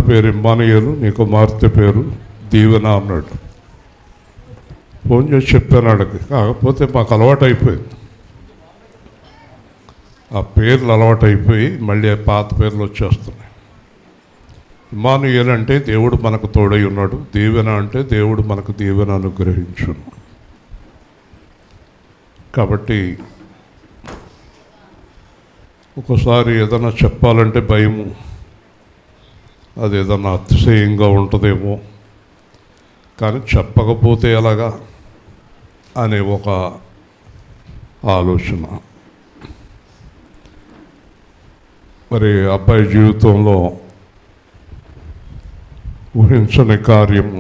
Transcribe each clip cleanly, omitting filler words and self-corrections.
పేరు ఇమ్మానుయేలు, నీ కుమార్తె పేరు దీవెన అన్నాడు. ఫోన్ చేసి చెప్పాను అడిగి. కాకపోతే మాకు అలవాటు అయిపోయింది, ఆ పేర్లు అలవాటు అయిపోయి మళ్ళీ పాత పేర్లు వచ్చేస్తున్నాయి. ఇమ్మానుయేలు అంటే దేవుడు మనకు తోడై ఉన్నాడు, దీవెన అంటే దేవుడు మనకు దీవెన అనుగ్రహించును. కాబట్టి ఒకసారి ఏదైనా చెప్పాలంటే భయము, అది ఏదన్నా అతిశయంగా ఉంటుందేమో, కానీ చెప్పకపోతే ఎలాగా అనే ఒక ఆలోచన. మరి అబ్బాయి జీవితంలో ఊహించని కార్యము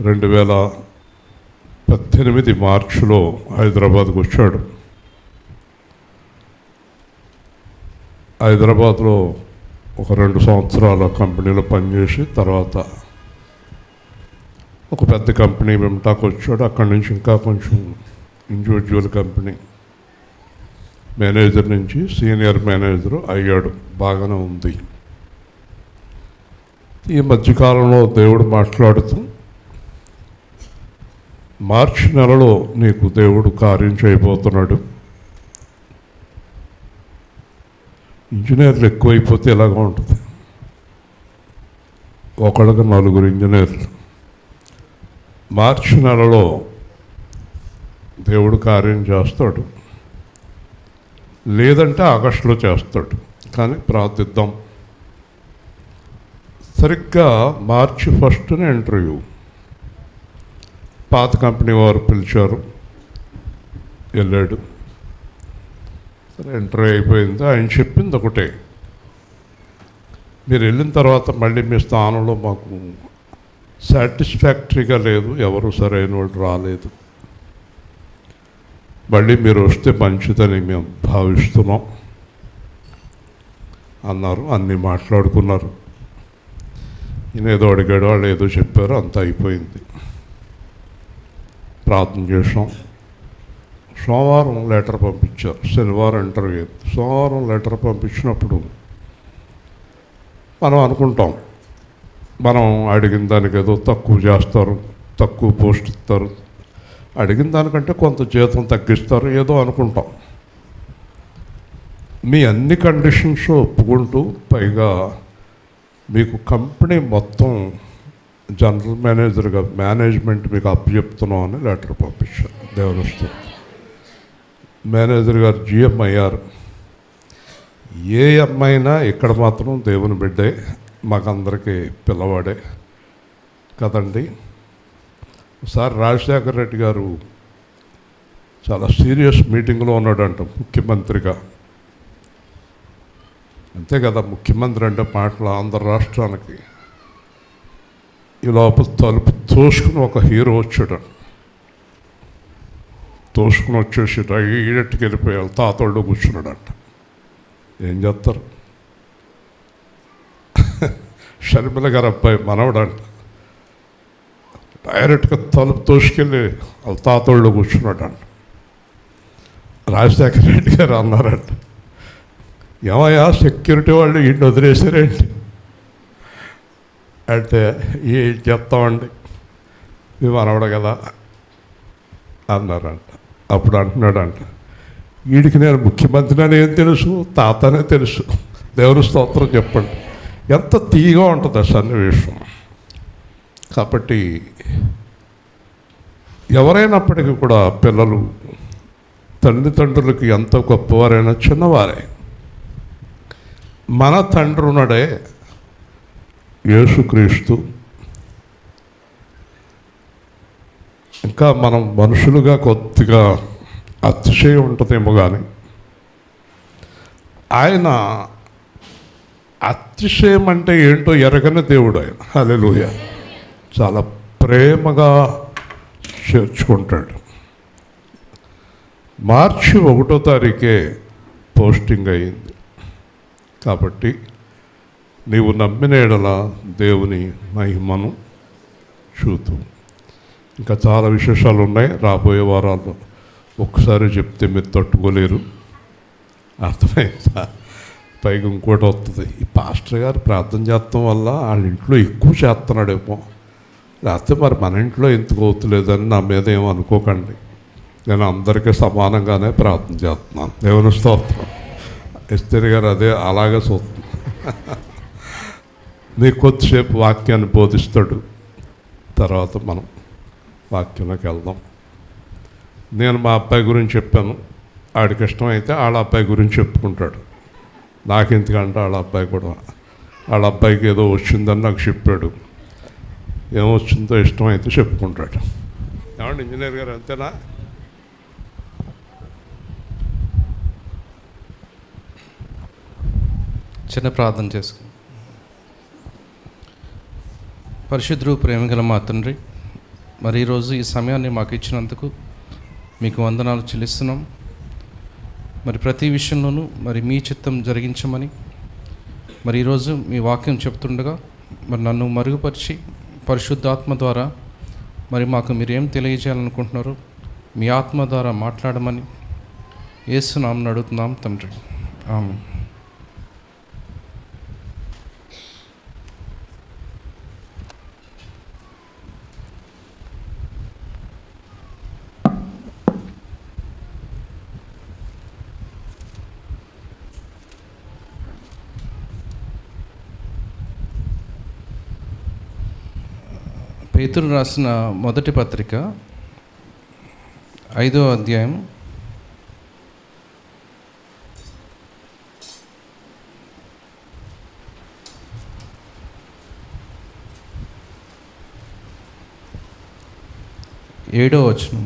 2018 మార్చిలో హైదరాబాద్కు వచ్చాడు. హైదరాబాద్లో ఒక 2 సంవత్సరాల కంపెనీలో పనిచేసి తర్వాత ఒక పెద్ద కంపెనీ విమ్టాకు వచ్చాడు. అక్కడి నుంచి ఇంకా కొంచెం ఇండివిజువల్ కంపెనీ మేనేజర్ నుంచి సీనియర్ మేనేజర్ అయ్యాడు. బాగానే ఉంది. ఈ మధ్యకాలంలో దేవుడు మాట్లాడుతూ, మార్చి నెలలో నీకు దేవుడు కార్యం చేయబోతున్నాడు. ఇంజనీర్లు ఎక్కువైపోతే ఎలాగ ఉంటుంది, ఒకళ్ళకి 4 ఇంజనీర్లు. మార్చి నెలలో దేవుడు కార్యం చేస్తాడు, లేదంటే ఆగస్టులో చేస్తాడు. కానీ ప్రార్థిద్దాం. సరిగ్గా మార్చి 1న ఇంటర్వ్యూ, పాత కంపెనీ వారు పిలిచారు, వెళ్ళాడు. సరే ఇంటర్వ్యూ అయిపోయింది. ఆయన చెప్పింది ఒకటే, మీరు వెళ్ళిన తర్వాత మళ్ళీ మీ స్థానంలో మాకు సాటిస్ఫాక్టరీగా లేదు, ఎవరు సరైన వాళ్ళు రాలేదు, మళ్ళీ మీరు వస్తే మంచిదని మేము భావిస్తున్నాం అన్నారు. అన్నీ మాట్లాడుకున్నారు. ఈయన ఏదో అడిగాడు, వాళ్ళు ఏదో చెప్పారు, అంతా అయిపోయింది. ప్రార్థన చేసాం. సోమవారం లెటర్ పంపించారు, శనివారం ఇంటర్వ్యూ. సోమవారం లెటర్ పంపించినప్పుడు మనం అనుకుంటాం, మనం అడిగిన దానికి ఏదో తక్కువ చేస్తారు, తక్కువ పోస్ట్ ఇస్తారు, అడిగిన దానికంటే కొంత జీతం తగ్గిస్తారు ఏదో అనుకుంటాం. మీ అన్ని కండిషన్స్ ఒప్పుకుంటూ, పైగా మీకు కంపెనీ మొత్తం జనరల్ మేనేజర్గా మేనేజ్మెంట్ మీకు అప్పచెప్తున్నాం అని లెటర్ పంపించారు. దేవుని వస్తుంది. మేనేజర్ గారు GM అయ్యారు. ఏ అమ్మాయినా ఇక్కడ మాత్రం దేవుని బిడ్డే, మాకందరికీ పిల్లవాడే కదండి. ఒకసారి రాజశేఖర రెడ్డి గారు చాలా సీరియస్ మీటింగ్లో ఉన్నాడంట ముఖ్యమంత్రిగా. అంతే కదా, ముఖ్యమంత్రి అంటే మాటలు ఆంధ్ర రాష్ట్రానికి. ఈ లోపల తలుపు తోసుకుని ఒక హీరో వచ్చాడు. తోసుకుని వచ్చేసి డైరెక్ట్కి వెళ్ళిపోయాడు. తాతోళ్ళు కూర్చున్నాడంట. ఏం చేస్తారు, షర్మిల గారు అబ్బాయి మనవడంట. డైరెక్ట్గా తలుపు తోసుకెళ్ళి వాళ్ళ తాతోళ్ళు కూర్చున్నాడంట. రాజశేఖర రెడ్డి గారు అన్నారంట, ఏమయ్యా సెక్యూరిటీ వాళ్ళు ఇంటి వదిలేసారేంటి అంటే, ఏం చెప్తామండి మేము అనవడ కదా అన్నారంట. అప్పుడు అంటున్నాడంట, వీడికి నేను ముఖ్యమంత్రి అని ఏం తెలుసు, తాతనే తెలుసు. దేవుని స్తోత్రం చెప్పండి. ఎంత తీయగా ఉంటుంది ఆ సన్నివేశం. కాబట్టి ఎవరైనప్పటికీ కూడా పిల్లలు తల్లిదండ్రులకి ఎంత గొప్పవారైనా చిన్నవారే. మన తండ్రి ఉన్నాడే యేసుక్రీస్తు. ఇంకా మనం మనుషులుగా కొద్దిగా అతిశయం ఉంటుందేమో, కానీ ఆయన అతిశయం అంటే ఏంటో ఎరగని దేవుడు ఆయన. హల్లెలూయా. చాలా ప్రేమగా చేర్చుకుంటాడు. మార్చి 1వ తారీఖే పోస్టింగ్ అయింది. కాబట్టి నీవు నమ్మిన ఎడల దేవుని మహిమను చూతూ. ఇంకా చాలా విశేషాలు ఉన్నాయి, రాబోయే వారాల్లో ఒక్కసారి చెప్తే మీరు తట్టుకోలేరు. అర్థమైందా? పైగా ఇంకోటి వస్తుంది, ఈ పాస్టర్ గారు ప్రార్థన చేస్తాం వల్ల వాళ్ళ ఇంట్లో ఎక్కువ చేస్తున్నాడేమో, లేకపోతే మరి మన ఇంట్లో ఎందుకు అవుతలేదని నా మీద ఏమో అనుకోకండి. నేను అందరికీ సమానంగానే ప్రార్థన చేస్తున్నాను. దేవుని స్తోత్రం. ఎస్తేర్ గారు అదే అలాగే చూస్తుంది. నీకు కొద్దిసేపు వాక్యాన్ని బోధిస్తాడు, తర్వాత మనం వాక్యంలోకి వెళ్దాం. నేను మా అబ్బాయి గురించి చెప్పాను, ఆడికి ఇష్టమైతే వాళ్ళ అబ్బాయి గురించి చెప్పుకుంటాడు. నాకు ఎందుకంటే వాళ్ళ అబ్బాయి కూడా, వాళ్ళ అబ్బాయికి ఏదో వచ్చిందని నాకు చెప్పాడు. ఏమొచ్చిందో ఇష్టమైతే చెప్పుకుంటాడు. ఏమండి ఇంజనీర్ గారు, అంతేనా? చిన్న ప్రార్థన చేసుకుని. పరిశుద్ధుడు, ప్రేమగల మా తండ్రి, మరి ఈరోజు ఈ సమయాన్ని మాకు ఇచ్చినందుకు మీకు వందనాలు చెల్లిస్తున్నాం. మరి ప్రతి విషయంలోనూ మరి మీ చిత్తం జరిగించమని, మరి ఈరోజు మీ వాక్యం చెప్తుండగా మరి నన్ను మరుగుపరిచి పరిశుద్ధాత్మ ద్వారా మరి మాకు మీరేం తెలియజేయాలనుకుంటున్నారో మీ ఆత్మ ద్వారా మాట్లాడమని యేసు నామమున అడుగుతున్నాం తండ్రి, ఆమేన్. పేతురు రాసిన మొదటి పత్రిక 5వ అధ్యాయం 7వ వచనం.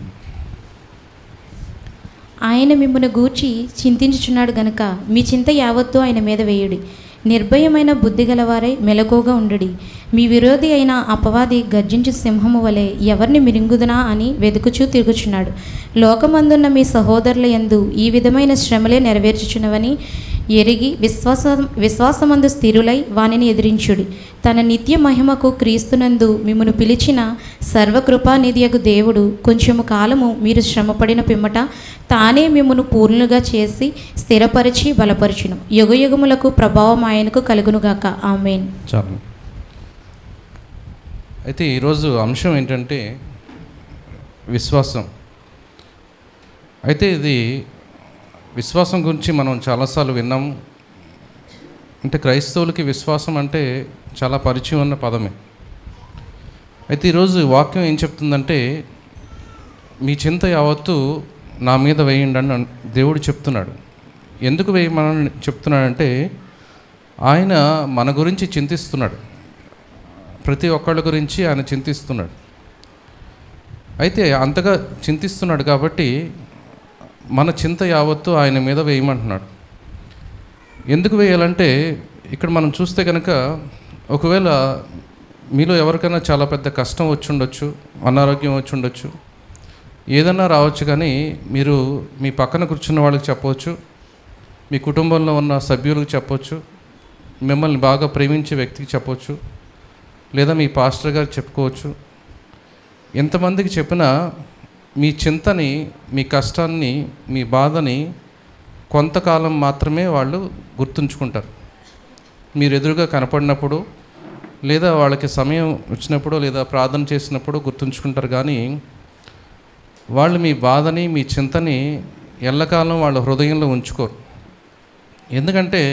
ఆయన మిమ్మును గూర్చి చింతించుచున్నాడు గనుక మీ చింత యావత్తు ఆయన మీద వేయుడి. నిర్భయమైన బుద్ధి గలవారై మెలకువగా ఉండుడి. మీ విరోధి అయిన అపవాది గర్జించు సింహము వలె ఎవరిని మిరింగుదునా అని వెదుకుచూ తిరుగుచున్నాడు. లోకమందున్న మీ సహోదరుల యందు ఈ విధమైన శ్రమలే నెరవేర్చుచున్నవని ఎరిగి విశ్వాసమందు స్థిరులై వానిని ఎదిరించుడి. తన నిత్య మహిమకు క్రీస్తునందు మిమ్మును పిలిచిన సర్వకృపానిధియగు దేవుడు కొంచెము కాలము మీరు శ్రమపడిన పిమ్మట తానే మిమ్మును పూర్ణులుగా చేసి స్థిరపరిచి బలపరచును. యుగయుగములకు ప్రభావం ఆయనకు కలుగునుగాక. ఆమేన్. చాలు. అయితే ఈరోజు అంశం ఏంటంటే విశ్వాసం. అయితే ఇది విశ్వాసం గురించి మనం చాలాసార్లు విన్నాము. అంటే క్రైస్తవులకి విశ్వాసం అంటే చాలా పరిచయం ఉన్న పదమే. అయితే ఈరోజు వాక్యం ఏం చెప్తుందంటే మీ చింత యావత్తు నా మీద వేయండి అని దేవుడు చెప్తున్నాడు. ఎందుకు వేయమని చెప్తున్నాడంటే ఆయన మన గురించి చింతిస్తున్నాడు. ప్రతి ఒక్కళ్ళ గురించి ఆయన చింతిస్తున్నాడు. అయితే అంతగా చింతిస్తున్నాడు కాబట్టి మన చింత యావత్తు ఆయన మీద వేయమంటున్నాడు. ఎందుకు వేయాలంటే ఇక్కడ మనం చూస్తే కనుక ఒకవేళ మీలో ఎవరికైనా చాలా పెద్ద కష్టం వచ్చి ఉండొచ్చు, అనారోగ్యం వచ్చి ఉండొచ్చు, ఏదన్నా రావచ్చు. కానీ మీరు మీ పక్కన కూర్చున్న వాళ్ళకి చెప్పవచ్చు, మీ కుటుంబంలో ఉన్న సభ్యులకు చెప్పవచ్చు, మిమ్మల్ని బాగా ప్రేమించే వ్యక్తికి చెప్పవచ్చు, లేదా మీ పాస్టర్ గారికి చెప్పుకోవచ్చు. ఎంతమందికి చెప్పినా మీ చింతని, మీ కష్టాన్ని, మీ బాధని కొంతకాలం మాత్రమే వాళ్ళు గుర్తుంచుకుంటారు. మీరు ఎదురుగా కనపడినప్పుడు, లేదా వాళ్ళకి సమయం వచ్చినప్పుడు, లేదా ప్రార్థన చేసినప్పుడు గుర్తుంచుకుంటారు. కానీ వాళ్ళు మీ బాధని, మీ చింతని ఎల్లకాలం వాళ్ళ హృదయంలో ఉంచుకోరు. ఎందుకంటే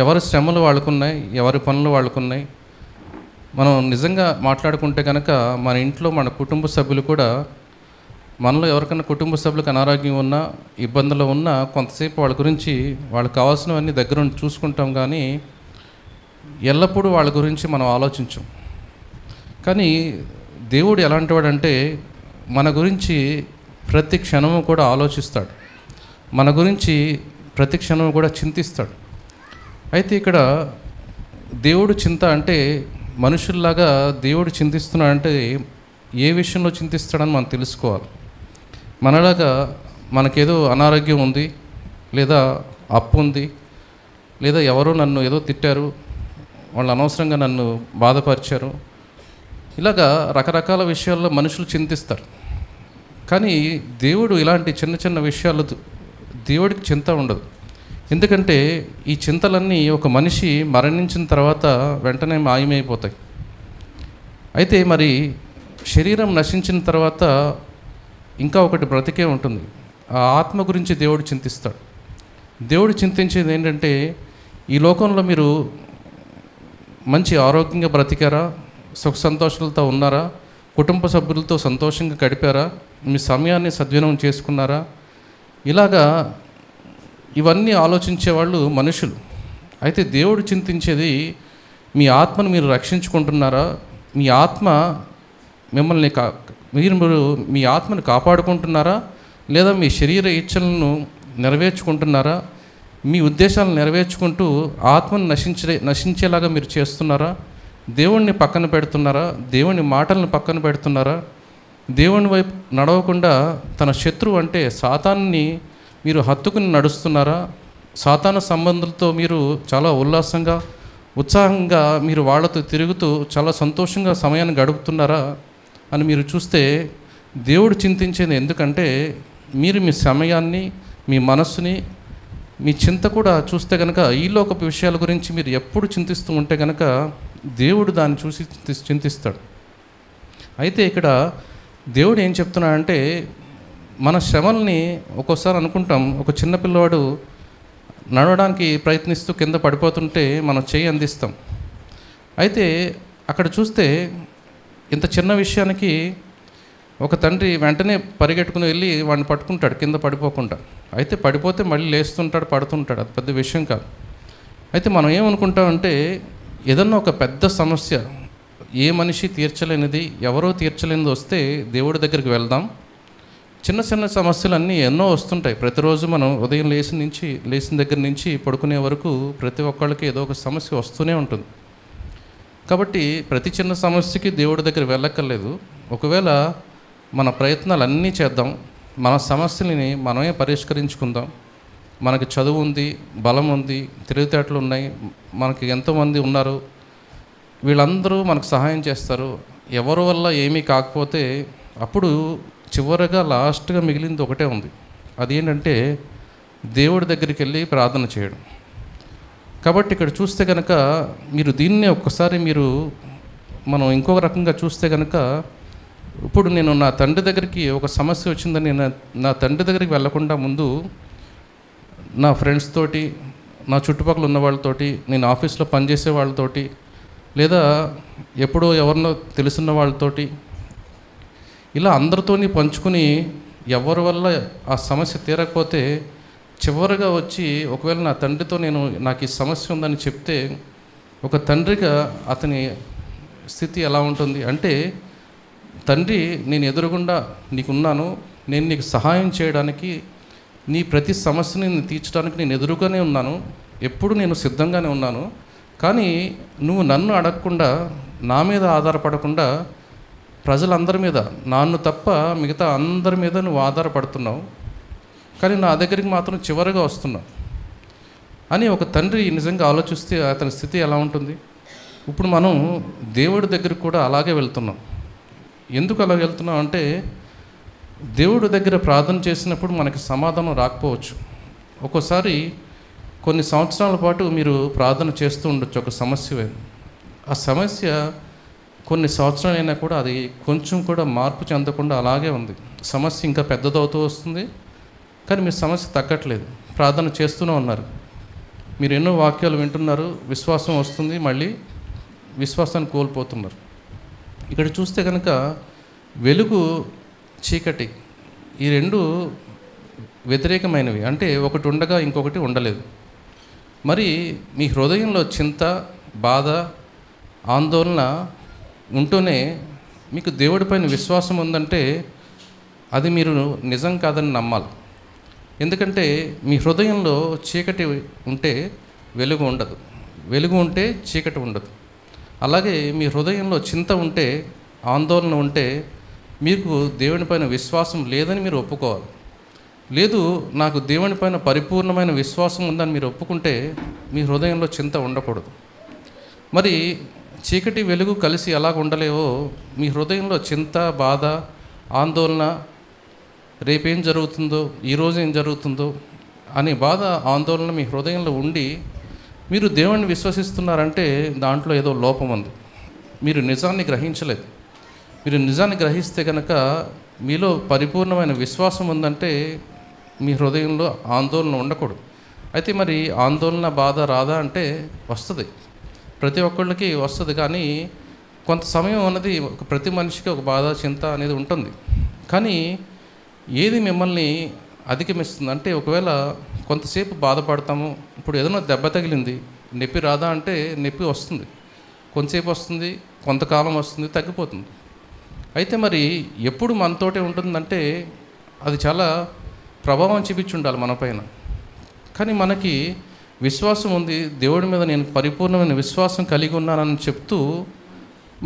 ఎవరి శ్రమలు వాళ్ళకున్నాయి, ఎవరి పనులు వాళ్ళకున్నాయి. మనం నిజంగా మాట్లాడుకుంటే కనుక మన ఇంట్లో మన కుటుంబ సభ్యులు కూడా, మనలో ఎవరికైనా కుటుంబ సభ్యులకు అనారోగ్యం ఉన్నా, ఇబ్బందులు ఉన్నా కొంతసేపు వాళ్ళ గురించి వాళ్ళకి కావాల్సినవన్నీ దగ్గర ఉండి చూసుకుంటాం. కానీ ఎల్లప్పుడూ వాళ్ళ గురించి మనం ఆలోచించాం. కానీ దేవుడు ఎలాంటి వాడంటే మన గురించి ప్రతి క్షణము కూడా ఆలోచిస్తాడు, మన గురించి ప్రతి క్షణము కూడా చింతిస్తాడు. అయితే ఇక్కడ దేవుడు చింత అంటే మనుషుల్లాగా దేవుడు చింతిస్తున్నాడంటే ఏ విషయంలో చింతిస్తాడని మనం తెలుసుకోవాలి. మనలాగా మనకేదో అనారోగ్యం ఉంది, లేదా అప్పు ఉంది, లేదా ఎవరో నన్ను ఏదో తిట్టారు, వాళ్ళు అనవసరంగా నన్ను బాధపరిచారు, ఇలాగా రకరకాల విషయాల్లో మనుషులు చింతిస్తారు. కానీ దేవుడు ఇలాంటి చిన్న చిన్న విషయాలు దేవుడికి చింత ఉండదు. ఎందుకంటే ఈ చింతలన్నీ ఒక మనిషి మరణించిన తర్వాత వెంటనే మాయమైపోతాయి. అయితే మరి శరీరం నశించిన తర్వాత ఇంకా ఒకటి బ్రతికే ఉంటుంది. ఆ ఆత్మ గురించి దేవుడు చింతిస్తాడు. దేవుడు చింతించేది ఏంటంటే, ఈ లోకంలో మీరు మంచి ఆరోగ్యంగా బ్రతికారా, సుఖ సంతోషాలతో ఉన్నారా, కుటుంబ సభ్యులతో సంతోషంగా గడిపారా, మీ సమయాన్ని సద్వినియోగం చేసుకున్నారా? ఇలాగా ఇవన్నీ ఆలోచించేవాళ్ళు మనుషులు. అయితే దేవుడు చింతించేది, మీ ఆత్మను మీరు రక్షించుకుంటున్నారా, మీ ఆత్మ మిమ్మల్ని మీరు మీ ఆత్మను కాపాడుకుంటున్నారా, లేదా మీ శరీర ఇచ్చలను నెరవేర్చుకుంటున్నారా, మీ ఉద్దేశాలను నెరవేర్చుకుంటూ ఆత్మను నశించేలాగా మీరు చేస్తున్నారా? దేవుణ్ణి పక్కన పెడుతున్నారా? దేవుని మాటలను పక్కన పెడుతున్నారా? దేవుని వైపు నడవకుండా తన శత్రువు అంటే సాతాన్ని మీరు హత్తుకుని నడుస్తున్నారా? సాతాను సంబంధులతో మీరు చాలా ఉల్లాసంగా ఉత్సాహంగా మీరు వాళ్ళతో తిరుగుతూ చాలా సంతోషంగా సమయాన్ని గడుపుతున్నారా అని మీరు చూస్తే, దేవుడు చింతించేది ఎందుకంటే, మీరు మీ సమయాన్ని, మీ మనస్సుని, మీ చింత కూడా చూస్తే కనుక ఈ లోకపు విషయాల గురించి మీరు ఎప్పుడు చింతిస్తూ ఉంటే కనుక దేవుడు దాన్ని చూసి చింతిస్తాడు. అయితే ఇక్కడ దేవుడు ఏం చెప్తున్నాడంటే, మన శ్రమల్ని ఒక్కోసారి అనుకుంటాం, ఒక చిన్నపిల్లవాడు నడవడానికి ప్రయత్నిస్తూ కింద పడిపోతుంటే మనం చేయి అందిస్తాం. అయితే అక్కడ చూస్తే ఇంత చిన్న విషయానికి ఒక తండ్రి వెంటనే పరిగెట్టుకుని వెళ్ళి వాడిని పట్టుకుంటాడు కింద పడిపోకుండా. అయితే పడిపోతే మళ్ళీ లేస్తుంటాడు, పడుతుంటాడు, అది పెద్ద విషయం కాదు. అయితే మనం ఏమనుకుంటామంటే, ఏదన్నా ఒక పెద్ద సమస్య, ఏ మనిషి తీర్చలేనిది, ఎవరో తీర్చలేనిది వస్తే దేవుడి దగ్గరికి వెళ్దాం. చిన్న చిన్న సమస్యలన్నీ ఎన్నో వస్తుంటాయి. ప్రతిరోజు మనం ఉదయం లేచిన దగ్గర నుంచి పడుకునే వరకు ప్రతి ఒక్కళ్ళకి ఏదో ఒక సమస్య వస్తూనే ఉంటుంది. కాబట్టి ప్రతి చిన్న సమస్యకి దేవుడి దగ్గర వెళ్ళక్కర్లేదు. ఒకవేళ మన ప్రయత్నాలు అన్నీ చేద్దాం, మన సమస్యలని మనమే పరిష్కరించుకుందాం. మనకి చదువు ఉంది, బలం ఉంది, తెలివితేటలు ఉన్నాయి, మనకి ఎంతోమంది ఉన్నారు, వీళ్ళందరూ మనకు సహాయం చేస్తారు. ఎవరి వల్ల ఏమీ కాకపోతే అప్పుడు చివరగా లాస్ట్గా మిగిలింది ఒకటే ఉంది. అదేంటంటే దేవుడి దగ్గరికి వెళ్ళి ప్రార్థన చేయడం. కాబట్టి ఇక్కడ చూస్తే కనుక మీరు దీన్నే ఒక్కసారి మనం ఇంకొక రకంగా చూస్తే కనుక, ఇప్పుడు నేను నా తండ్రి దగ్గరికి ఒక సమస్య వచ్చిందని నా తండ్రి దగ్గరికి వెళ్ళకుండా ముందు నా ఫ్రెండ్స్ తోటి, నా చుట్టుపక్కల ఉన్న వాళ్ళతోటి, నేను ఆఫీస్లో పనిచేసే వాళ్ళతోటి, లేదా ఎప్పుడో ఎవరినో తెలుసున్న వాళ్ళతోటి, ఇలా అందరితోని పంచుకుని ఎవరి వల్ల ఆ సమస్య తీరకపోతే చివరిగా వచ్చి ఒకవేళ నా తండ్రితో నాకు ఈ సమస్య ఉందని చెప్తే, ఒక తండ్రిగా అతని స్థితి ఎలా ఉంటుంది అంటే, తండ్రి నేను ఎదురుగుండా నీకున్నాను, నేను నీకు సహాయం చేయడానికి, నీ ప్రతి సమస్యని నేను తీర్చడానికి నేను ఎదురుగానే ఉన్నాను, ఎప్పుడు నేను సిద్ధంగానే ఉన్నాను. కానీ నువ్వు నన్ను అడగకుండా, నా మీద ఆధారపడకుండా ప్రజలందరి మీద, నన్ను తప్ప మిగతా అందరి మీద నువ్వు ఆధారపడుతున్నావు, కానీ నా దగ్గరికి మాత్రం చివరిగా వస్తున్నావు అని ఒక తండ్రి నిజంగా ఆలోచిస్తే అతని స్థితి ఎలా ఉంటుంది? ఇప్పుడు మనం దేవుడి దగ్గరికి కూడా అలాగే వెళ్తున్నాం. ఎందుకు అలా వెళ్తున్నాం అంటే, దేవుడి దగ్గర ప్రార్థన చేసినప్పుడు మనకి సమాధానం రాకపోవచ్చు. ఒక్కోసారి కొన్ని సంవత్సరాల పాటు మీరు ప్రార్థన చేస్తూ ఉండొచ్చు ఒక సమస్య. ఆ సమస్య కొన్ని సంవత్సరాలైనా కూడా అది కొంచెం కూడా మార్పు చెందకుండా అలాగే ఉంది. సమస్య ఇంకా పెద్దదవుతూ వస్తుంది, కానీ మీ సమస్య తగ్గట్లేదు. ప్రార్థన చేస్తూనే ఉన్నారు, మీరు ఎన్నో వాక్యాలు వింటున్నారు, విశ్వాసం వస్తుంది, మళ్ళీ విశ్వాసాన్ని కోల్పోతున్నారు. ఇక్కడ చూస్తే కనుక వెలుగు, చీకటి ఈ రెండు వ్యతిరేకమైనవి. అంటే ఒకటి ఉండగా ఇంకొకటి ఉండలేదు. మరి మీ హృదయంలో చింత, బాధ, ఆందోళన ఉంటూనే మీకు దేవుడిపైన విశ్వాసం ఉందంటే అది మీరు నిజం కాదని నమ్మాలి. ఎందుకంటే మీ హృదయంలో చీకటి ఉంటే వెలుగు ఉండదు, వెలుగు ఉంటే చీకటి ఉండదు. అలాగే మీ హృదయంలో చింత ఉంటే, ఆందోళన ఉంటే మీకు దేవునిపైన విశ్వాసం లేదని మీరు ఒప్పుకోవాలి. లేదు, నాకు దేవునిపైన పరిపూర్ణమైన విశ్వాసం ఉందని మీరు ఒప్పుకుంటే మీ హృదయంలో చింత ఉండకూడదు. మరి చీకటి వెలుగు కలిసి ఎలాగ ఉండలేవో మీ హృదయంలో చింత, బాధ, ఆందోళన, రేపేం జరుగుతుందో, ఈరోజు ఏం జరుగుతుందో అనే బాధ, ఆందోళన మీ హృదయంలో ఉండి మీరు దేవుణ్ణి విశ్వసిస్తున్నారంటే దాంట్లో ఏదో లోపం ఉంది. మీరు నిజాన్ని గ్రహించలేదు. మీరు నిజాన్ని గ్రహిస్తే కనుక మీలో పరిపూర్ణమైన విశ్వాసం ఉందంటే మీ హృదయంలో ఆందోళన ఉండకూడదు. అయితే మరి ఆందోళన, బాధ రాదా అంటే వస్తుంది, ప్రతి ఒక్కళ్ళకి వస్తుంది. కానీ కొంత సమయం అన్నది ప్రతి మనిషికి ఒక బాధ, చింత అనేది ఉంటుంది. కానీ ఏది మిమ్మల్ని అధిగమిస్తుంది అంటే, ఒకవేళ కొంతసేపు బాధపడతాము. ఇప్పుడు ఏదైనా దెబ్బ తగిలింది, నొప్పి రాదా అంటే నొప్పి వస్తుంది, కొంతసేపు వస్తుంది, కొంతకాలం వస్తుంది, తగ్గిపోతుంది. అయితే మరి ఎప్పుడు మనతోటే ఉంటుందంటే అది చాలా ప్రభావం చూపించి ఉండాలి మన పైన. కానీ మనకి విశ్వాసం ఉంది, దేవుడి మీద నేను పరిపూర్ణమైన విశ్వాసం కలిగి ఉన్నానని చెప్తూ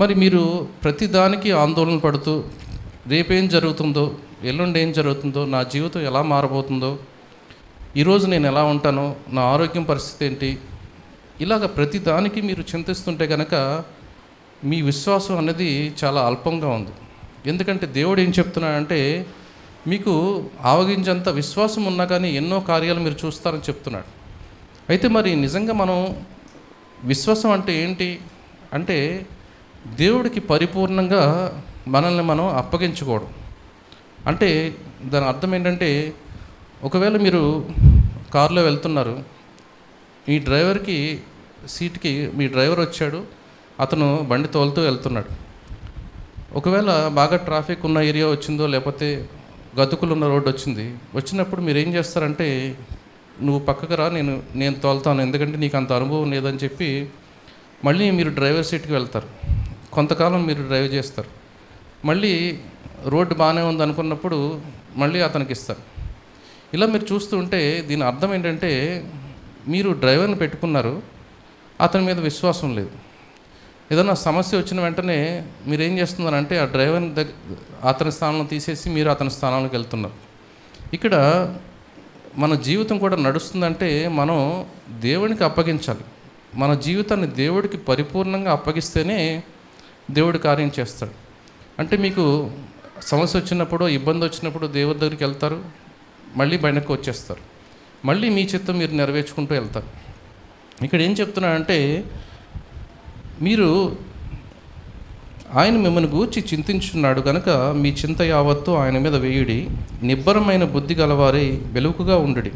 మరి మీరు ప్రతి దానికి ఆందోళన పడుతూ రేపేం జరుగుతుందో, ఎల్లుండి ఏం జరుగుతుందో, నా జీవితం ఎలా మారబోతుందో, ఈరోజు నేను ఎలా ఉంటానో, నా ఆరోగ్యం పరిస్థితి ఏంటి, ఇలాగ ప్రతి దానికి మీరు చింతిస్తుంటే కనుక మీ విశ్వాసం అనేది చాలా అల్పంగా ఉంది. ఎందుకంటే దేవుడు ఏం చెప్తున్నాడంటే, మీకు ఆవగించేంత విశ్వాసం ఉన్నా కానీ ఎన్నో కార్యాలు మీరు చూస్తారని చెప్తున్నాడు. అయితే మరి నిజంగా మనం విశ్వాసం అంటే ఏంటి అంటే, దేవుడికి పరిపూర్ణంగా మనల్ని మనం అప్పగించుకోవడం. అంటే దాని అర్థం ఏంటంటే, ఒకవేళ మీరు కారులో వెళ్తున్నారు, ఈ డ్రైవర్కి సీట్కి మీ డ్రైవర్ వచ్చాడు, అతను బండి తోలుతూ వెళ్తున్నాడు. ఒకవేళ బాగా ట్రాఫిక్ ఉన్న ఏరియా వచ్చిందో, లేకపోతే గతుకులు ఉన్న రోడ్డు వచ్చినప్పుడు మీరు ఏం చేస్తారంటే, నువ్వు పక్కకు రా, నేను తోలుతాను, ఎందుకంటే నీకు అంత అనుభవం లేదని చెప్పి మళ్ళీ మీరు డ్రైవర్ సీట్కి వెళ్తారు. కొంతకాలం మీరు డ్రైవ్ చేస్తారు, మళ్ళీ రోడ్డు బాగానే ఉంది అనుకున్నప్పుడు మళ్ళీ అతనికి ఇస్తారు. ఇలా మీరు చూస్తూ ఉంటే దీని అర్థం ఏంటంటే, మీరు డ్రైవర్ని పెట్టుకున్నారు, అతని మీద విశ్వాసం లేదు. ఏదైనా సమస్య వచ్చిన వెంటనే మీరు ఏం చేస్తున్నారంటే, ఆ డ్రైవర్ని అతని స్థానంలో తీసేసి మీరు అతని స్థానంలోకి వెళ్తున్నారు. ఇక్కడ మన జీవితం కూడా నడుస్తుందంటే మనం దేవునికి అప్పగించాలి. మన జీవితాన్ని దేవుడికి పరిపూర్ణంగా అప్పగిస్తేనే దేవుడి కార్యం చేస్తాడు. అంటే మీకు సమస్య వచ్చినప్పుడు, ఇబ్బంది వచ్చినప్పుడు దేవుడి దగ్గరికి వెళ్తారు, మళ్ళీ వెనక్కి వచ్చేస్తారు, మళ్ళీ మీ చిత్తం మీరు నెరవేర్చుకుంటూ వెళ్తారు. ఇక్కడ ఏం చెప్తున్నాడంటే, మీరు ఆయన మిమ్మల్ని గూర్చి చింతించున్నాడు కనుక మీ చింత యావత్తు ఆయన మీద వేయుడి. నిబ్బరమైన బుద్ధి గలవారై వెలుగుగా ఉండుడి.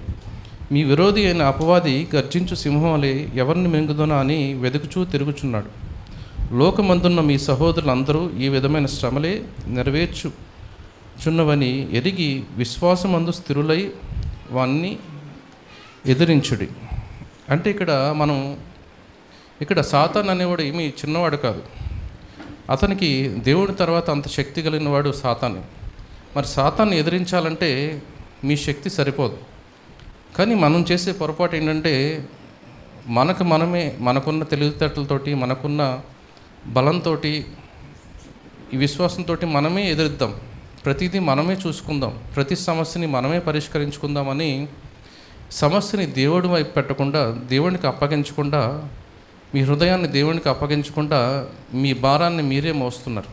మీ విరోధి అయిన అపవాది గర్జించు సింహం వలె ఎవరిని మింగుదోనా అని వెదుకుచూ తిరుగుచున్నాడు. లోకమందున్న మీ సహోదరులందరూ ఈ విధమైన శ్రమలే నెరవేర్చుచున్నవని ఎరిగి విశ్వాసమందు స్థిరులై వాన్ని ఎదిరించుడి. అంటే ఇక్కడ సాతాన్ అనేవాడు ఏమీ చిన్నవాడు కాదు. అతనికి దేవుడి తర్వాత అంత శక్తి కలిగిన వాడు సాతాను. మరి సాతాన్ని ఎదిరించాలంటే మీ శక్తి సరిపోదు. కానీ మనం చేసే పొరపాటు ఏంటంటే, మనకున్న తెలివితేటలతోటి, మనకున్న బలంతో, ఈ విశ్వాసంతో మనమే ఎదురిద్దాం, ప్రతిదీ మనమే చూసుకుందాం, ప్రతి సమస్యని మనమే పరిష్కరించుకుందామని సమస్యని దేవుడి వైపు పెట్టకుండా, దేవునికి అప్పగించకుండా, మీ హృదయాన్ని దేవునికి అప్పగించకుండా మీ భారాన్ని మీరే మోస్తున్నారు.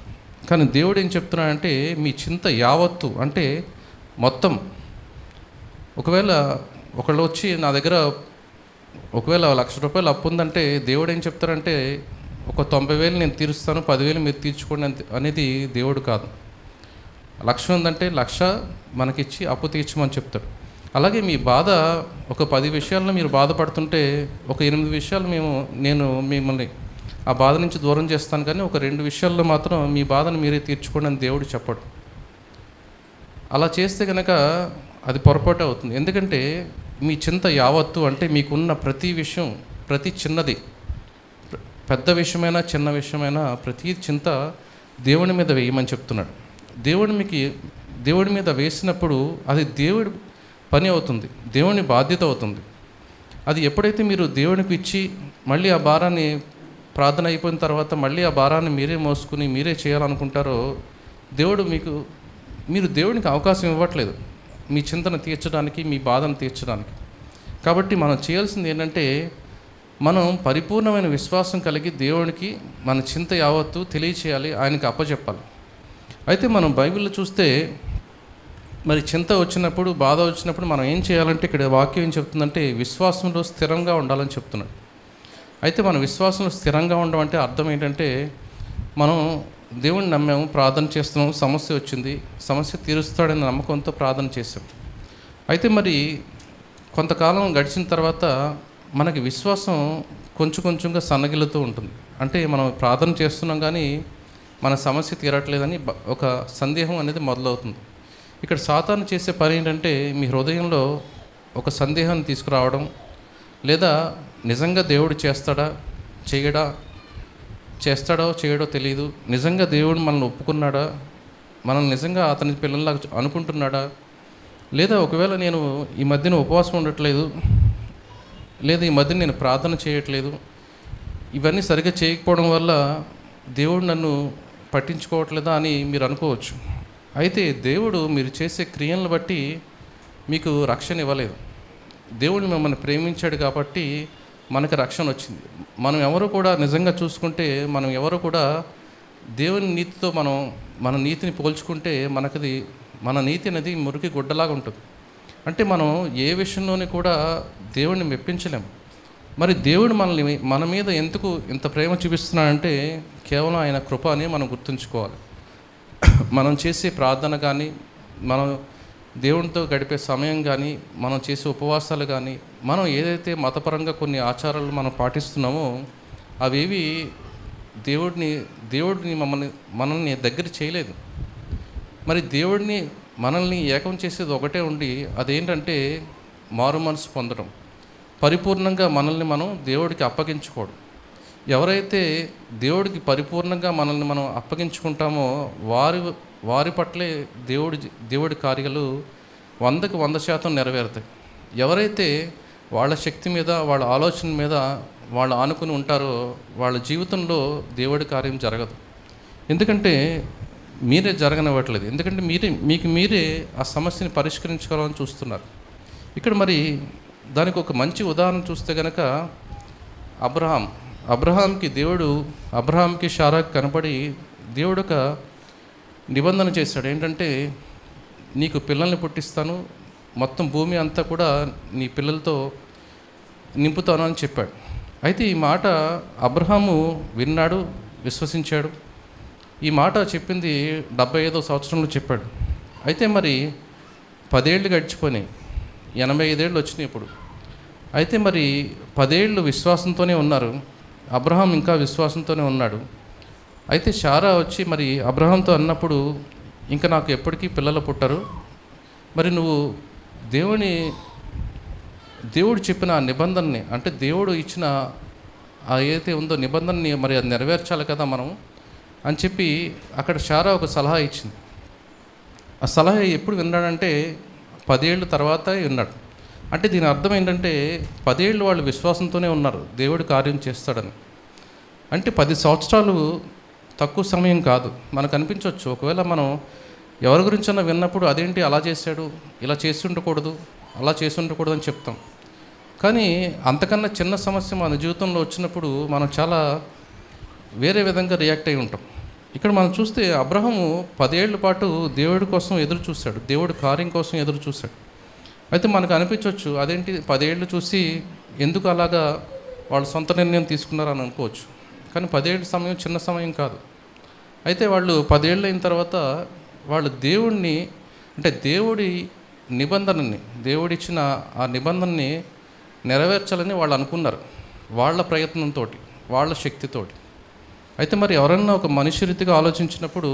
కానీ దేవుడు ఏం చెప్తున్నాడంటే, మీ చింత యావత్తు అంటే మొత్తం. ఒకవేళ ఒకళ్ళు వచ్చి నా దగ్గర ఒకవేళ ₹1,00,000 అప్పు ఉందంటే దేవుడు ఏం చెప్తారంటే, ఒక 90,000 నేను తీరుస్తాను, 10,000 మీరు తీర్చుకోండి అనేది దేవుడు కాదు. 1,00,000 ఉందంటే 1,00,000 మనకిచ్చి అప్పు తీర్చమని చెప్తాడు. అలాగే మీ బాధ ఒక 10 విషయాల్లో మీరు బాధపడుతుంటే ఒక 8 విషయాలు నేను మిమ్మల్ని ఆ బాధ నుంచి దూరం చేస్తాను, కానీ ఒక 2 విషయాల్లో మాత్రం మీ బాధను మీరే తీర్చుకోండి అని దేవుడు చెప్పడు. అలా చేస్తే కనుక అది పొరపాటు అవుతుంది. ఎందుకంటే మీ చింత యావత్తు అంటే మీకున్న ప్రతి విషయం, ప్రతి చిన్నది, పెద్ద విషయమైనా చిన్న విషయమైనా ప్రతి చింత దేవుని మీద వేయమని చెప్తున్నాడు. దేవుడి మీద వేసినప్పుడు అది దేవుడి పని అవుతుంది, దేవుని బాధ్యత అవుతుంది. అది ఎప్పుడైతే మీరు దేవునికి ఇచ్చి మళ్ళీ ఆ భారాన్ని, ప్రార్థన అయిపోయిన తర్వాత మళ్ళీ ఆ భారాన్ని మీరే మోసుకుని మీరే చేయాలనుకుంటారో, మీరు దేవునికి అవకాశం ఇవ్వట్లేదు మీ చింతను తీర్చడానికి, మీ బాధను తీర్చడానికి. కాబట్టి మనం చేయాల్సింది ఏంటంటే, మనం పరిపూర్ణమైన విశ్వాసం కలిగి దేవునికి మన చింత యావత్తు తెలియచేయాలి, ఆయనకి అప్పచెప్పాలి. అయితే మనం బైబిల్లో చూస్తే మరి చింత వచ్చినప్పుడు, బాధ వచ్చినప్పుడు మనం ఏం చేయాలంటే, ఇక్కడ వాక్యం ఏం చెప్తుందంటే విశ్వాసంలో స్థిరంగా ఉండాలని చెప్తున్నాడు. అయితే మన విశ్వాసంలో స్థిరంగా ఉండడం అంటే అర్థం ఏంటంటే, మనం దేవుణ్ణి నమ్మాము, ప్రార్థన చేస్తున్నాము, సమస్య వచ్చింది, సమస్య తీరుస్తాడని నమ్మకంతో ప్రార్థన చేసాం. అయితే మరి కొంతకాలం గడిచిన తర్వాత మనకి విశ్వాసం కొంచెంగా సన్నగిలుతూ ఉంటుంది. అంటే మనం ప్రార్థన చేస్తున్నాం కానీ మన సమస్య తీరట్లేదని ఒక సందేహం అనేది మొదలవుతుంది. ఇక్కడ సాతాను చేసే పని ఏంటంటే, మీ హృదయంలో ఒక సందేహాన్ని తీసుకురావడం, లేదా నిజంగా దేవుడు చేస్తాడో చేయడో తెలియదు, నిజంగా దేవుడు మనల్ని ఒప్పుకున్నాడా, మనల్ని నిజంగా అతని పిల్లల్లా అనుకుంటున్నాడా, లేదా ఒకవేళ నేను ఈ మధ్యన ఉపవాసం ఉండట్లేదు, లేదా ఈ మధ్యన నేను ప్రార్థన చేయట్లేదు, ఇవన్నీ సరిగ్గా చేయకపోవడం వల్ల దేవుడు నన్ను పట్టించుకోవట్లేదా అని మీరు అనుకోవచ్చు. అయితే దేవుడు మీరు చేసే క్రియలను బట్టి మీకు రక్షణ ఇవ్వలేదు. దేవుడు మిమ్మల్ని ప్రేమించాడు కాబట్టి మనకు రక్షణ వచ్చింది. మనం ఎవరు కూడా నిజంగా చూసుకుంటే, మనం ఎవరు కూడా దేవుని నీతితో మన నీతిని పోల్చుకుంటే మన నీతి అనేది మురికి గుడ్డలాగా ఉంటుంది. అంటే మనం ఏ విషయంలోని కూడా దేవుడిని మెప్పించలేము. మరి దేవుడు మన మీద ఎందుకు ఇంత ప్రేమ చూపిస్తున్నాడంటే కేవలం ఆయన కృప అని మనం గుర్తుంచుకోవాలి. మనం చేసే ప్రార్థన కానీ, మనం దేవునితో గడిపే సమయం కానీ, మనం చేసే ఉపవాసాలు కానీ, మనం ఏదైతే మతపరంగా కొన్ని ఆచారాలు మనం పాటిస్తున్నామో అవేవి దేవుడిని మనల్ని దగ్గర చేయలేదు. మరి మనల్ని ఏకం చేసేది ఒకటే ఉండి, అదేంటంటే మారు మనసు పొందడం, పరిపూర్ణంగా మనల్ని మనం దేవుడికి అప్పగించుకోవడం. ఎవరైతే దేవుడికి పరిపూర్ణంగా మనల్ని మనం అప్పగించుకుంటామో వారి పట్లే దేవుడి కార్యాలు 100కి 100% నెరవేరుతాయి. ఎవరైతే వాళ్ళ శక్తి మీద, వాళ్ళ ఆలోచన మీద వాళ్ళు ఆనుకుని ఉంటారో వాళ్ళ జీవితంలో దేవుడి కార్యం జరగదు. ఎందుకంటే మీరే జరగనివ్వట్లేదు. ఎందుకంటే మీరే ఆ సమస్యని పరిష్కరించుకోవాలని చూస్తున్నారు. ఇక్కడ మరి దానికి ఒక మంచి ఉదాహరణ చూస్తే కనుక అబ్రహాంకి షారాకి కనపడి దేవుడు ఒక నిబంధన చేశాడు. ఏంటంటే, నీకు పిల్లల్ని పుట్టిస్తాను, మొత్తం భూమి అంతా కూడా నీ పిల్లలతో నింపుతాను అని చెప్పాడు. అయితే ఈ మాట అబ్రహాము విన్నాడు, విశ్వసించాడు. ఈ మాట చెప్పింది 75వ సంవత్సరంలో చెప్పాడు. అయితే మరి 10 ఏళ్ళు గడిచిపోయినాయి, 85 ఏళ్ళు వచ్చినాయి ఇప్పుడు. అయితే మరి 10 ఏళ్ళు విశ్వాసంతోనే ఉన్నారు. అబ్రహాం ఇంకా విశ్వాసంతోనే ఉన్నాడు. అయితే షారా వచ్చి మరి అబ్రహాంతో అన్నప్పుడు, ఇంకా నాకు ఎప్పటికీ పిల్లలు పుట్టరు, మరి నువ్వు దేవుడు చెప్పిన ఆ నిబంధనని, అంటే దేవుడు ఇచ్చిన ఏదైతే ఉందో నిబంధనని మరి అది నెరవేర్చాలి కదా మనం అని చెప్పి అక్కడ షారా ఒక సలహా ఇచ్చింది. ఆ సలహా ఎప్పుడు విన్నాడంటే 10 ఏళ్ళ తర్వాత విన్నాడు. అంటే దీని అర్థం ఏంటంటే 10 ఏళ్ళు వాళ్ళు విశ్వాసంతోనే ఉన్నారు దేవుడు కార్యం చేస్తాడని. అంటే 10 సంవత్సరాలు తక్కువ సమయం కాదు. మనకు అనిపించవచ్చు, ఒకవేళ మనం ఎవరి గురించన్నా విన్నప్పుడు అదేంటి అలా చేశాడు, ఇలా చేసి ఉండకూడదు, అలా చేసి ఉండకూడదు అని చెప్తాం. కానీ అంతకన్నా చిన్న సమస్య మన జీవితంలో వచ్చినప్పుడు మనం చాలా వేరే విధంగా రియాక్ట్ అయి ఉంటాం. ఇక్కడ మనం చూస్తే అబ్రహాము 10 ఏళ్ల పాటు దేవుడి కోసం ఎదురు చూశాడు, దేవుడి కార్యం కోసం ఎదురు చూశాడు. అయితే మనకు అనిపించవచ్చు, అదేంటి 10 ఏళ్ళు చూసి ఎందుకు అలాగా వాళ్ళు సొంత నిర్ణయం తీసుకున్నారని అనుకోవచ్చు. కానీ 10 ఏళ్ళ సమయం చిన్న సమయం కాదు. అయితే వాళ్ళు 10 ఏళ్ళు అయిన తర్వాత వాళ్ళు దేవుడిని, అంటే దేవుడి నిబంధనని, దేవుడిచ్చిన ఆ నిబంధనని నెరవేర్చాలని వాళ్ళు అనుకున్నారు, వాళ్ళ ప్రయత్నంతో, వాళ్ళ శక్తితోటి. అయితే మరి ఎవరన్నా ఒక మనిషి రీతిగా ఆలోచించినప్పుడు,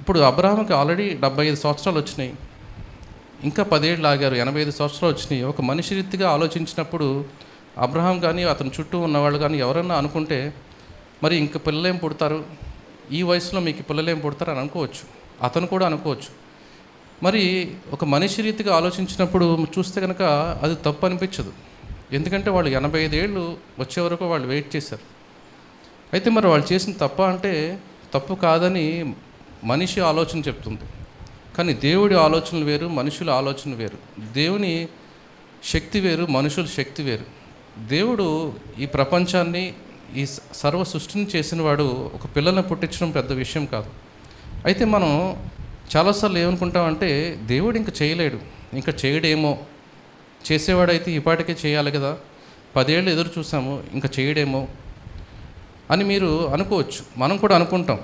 ఇప్పుడు అబ్రహాంకి ఆల్రెడీ 75 సంవత్సరాలు వచ్చినాయి, ఇంకా 10 ఏళ్ళు ఆగారు, 85 సంవత్సరాలు వచ్చినాయి. ఒక మనిషి రీతిగా ఆలోచించినప్పుడు అబ్రహాం కానీ అతని చుట్టూ ఉన్నవాళ్ళు కానీ ఎవరన్నా అనుకుంటే, మరి ఇంక పిల్లలేం పుడతారు, ఈ వయసులో మీకు పిల్లలేం పుడతారు అని అనుకోవచ్చు, అతను కూడా అనుకోవచ్చు. మరి ఒక మనిషి రీతిగా ఆలోచించినప్పుడు చూస్తే కనుక అది తప్పు అనిపించదు. ఎందుకంటే వాళ్ళు 85 ఏళ్ళు వచ్చే వరకు వాళ్ళు వెయిట్ చేశారు. అయితే మరి వాళ్ళు చేసిన తప్ప అంటే తప్పు కాదని మనిషి ఆలోచన చెప్తుంది. కానీ దేవుడి ఆలోచనలు వేరు, మనుషుల ఆలోచన వేరు. దేవుని శక్తి వేరు, మనుషుల శక్తి వేరు. దేవుడు ఈ ప్రపంచాన్ని, ఈ సర్వ సృష్టిని చేసిన వాడు ఒక పిల్లల్ని పుట్టించడం పెద్ద విషయం కాదు. అయితే మనం చాలాసార్లు ఏమనుకుంటామంటే దేవుడు ఇంకా చేయలేడు, ఇంకా చేయడేమో, చేసేవాడైతే ఈ పాటికే చేయాలి కదా, 10 ఏళ్ళు ఎదురు చూసాము ఇంకా చేయడేమో అని మీరు అనుకోవచ్చు. మనం కూడా అనుకుంటాం.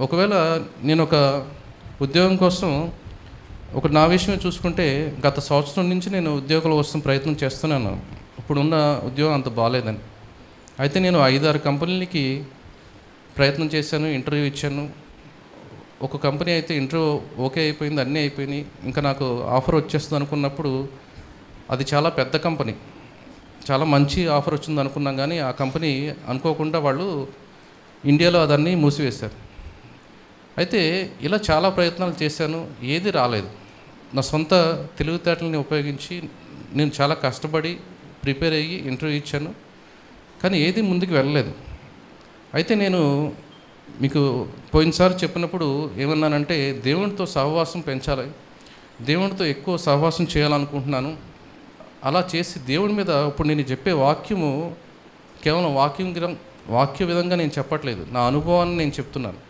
ఒకవేళ నేను ఒక ఉద్యోగం కోసం నా విషయమే చూసుకుంటే గత సంవత్సరం నుంచి నేను ఉద్యోగాల కోసం ప్రయత్నం చేస్తున్నాను. ఇప్పుడున్న ఉద్యోగం అంత బాగాలేదని. అయితే నేను 5-6 కంపెనీలకి ప్రయత్నం చేశాను, ఇంటర్వ్యూ ఇచ్చాను. ఒక కంపెనీ అయితే ఇంటర్వ్యూ ఓకే అయిపోయింది, అన్నీ అయిపోయినాయి, ఇంకా నాకు ఆఫర్ వచ్చేస్తుంది అనుకున్నప్పుడు అది చాలా పెద్ద కంపెనీ, చాలా మంచి ఆఫర్ వచ్చింది అనుకున్నాం. కానీ ఆ కంపెనీ అనుకోకుండా వాళ్ళు ఇండియాలో అదన్నీ మూసివేశారు. అయితే ఇలా చాలా ప్రయత్నాలు చేశాను, ఏది రాలేదు. నా సొంత తెలివితేటలని ఉపయోగించి నేను చాలా కష్టపడి ప్రిపేర్ అయ్యి ఇంటర్వ్యూ ఇచ్చాను, కానీ ఏది ముందుకు వెళ్ళలేదు. అయితే నేను మీకు పోయినసారి చెప్పినప్పుడు ఏమన్నానంటే దేవునితో సహవాసం పెంచాలి, దేవునితో ఎక్కువ సహవాసం చేయాలనుకుంటున్నాను. అలా చేసి దేవుడి మీద ఇప్పుడు నేను చెప్పే వాక్యము కేవలం వాక్య విధంగా నేను చెప్పట్లేదు, నా అనుభవాన్ని నేను చెప్తున్నాను.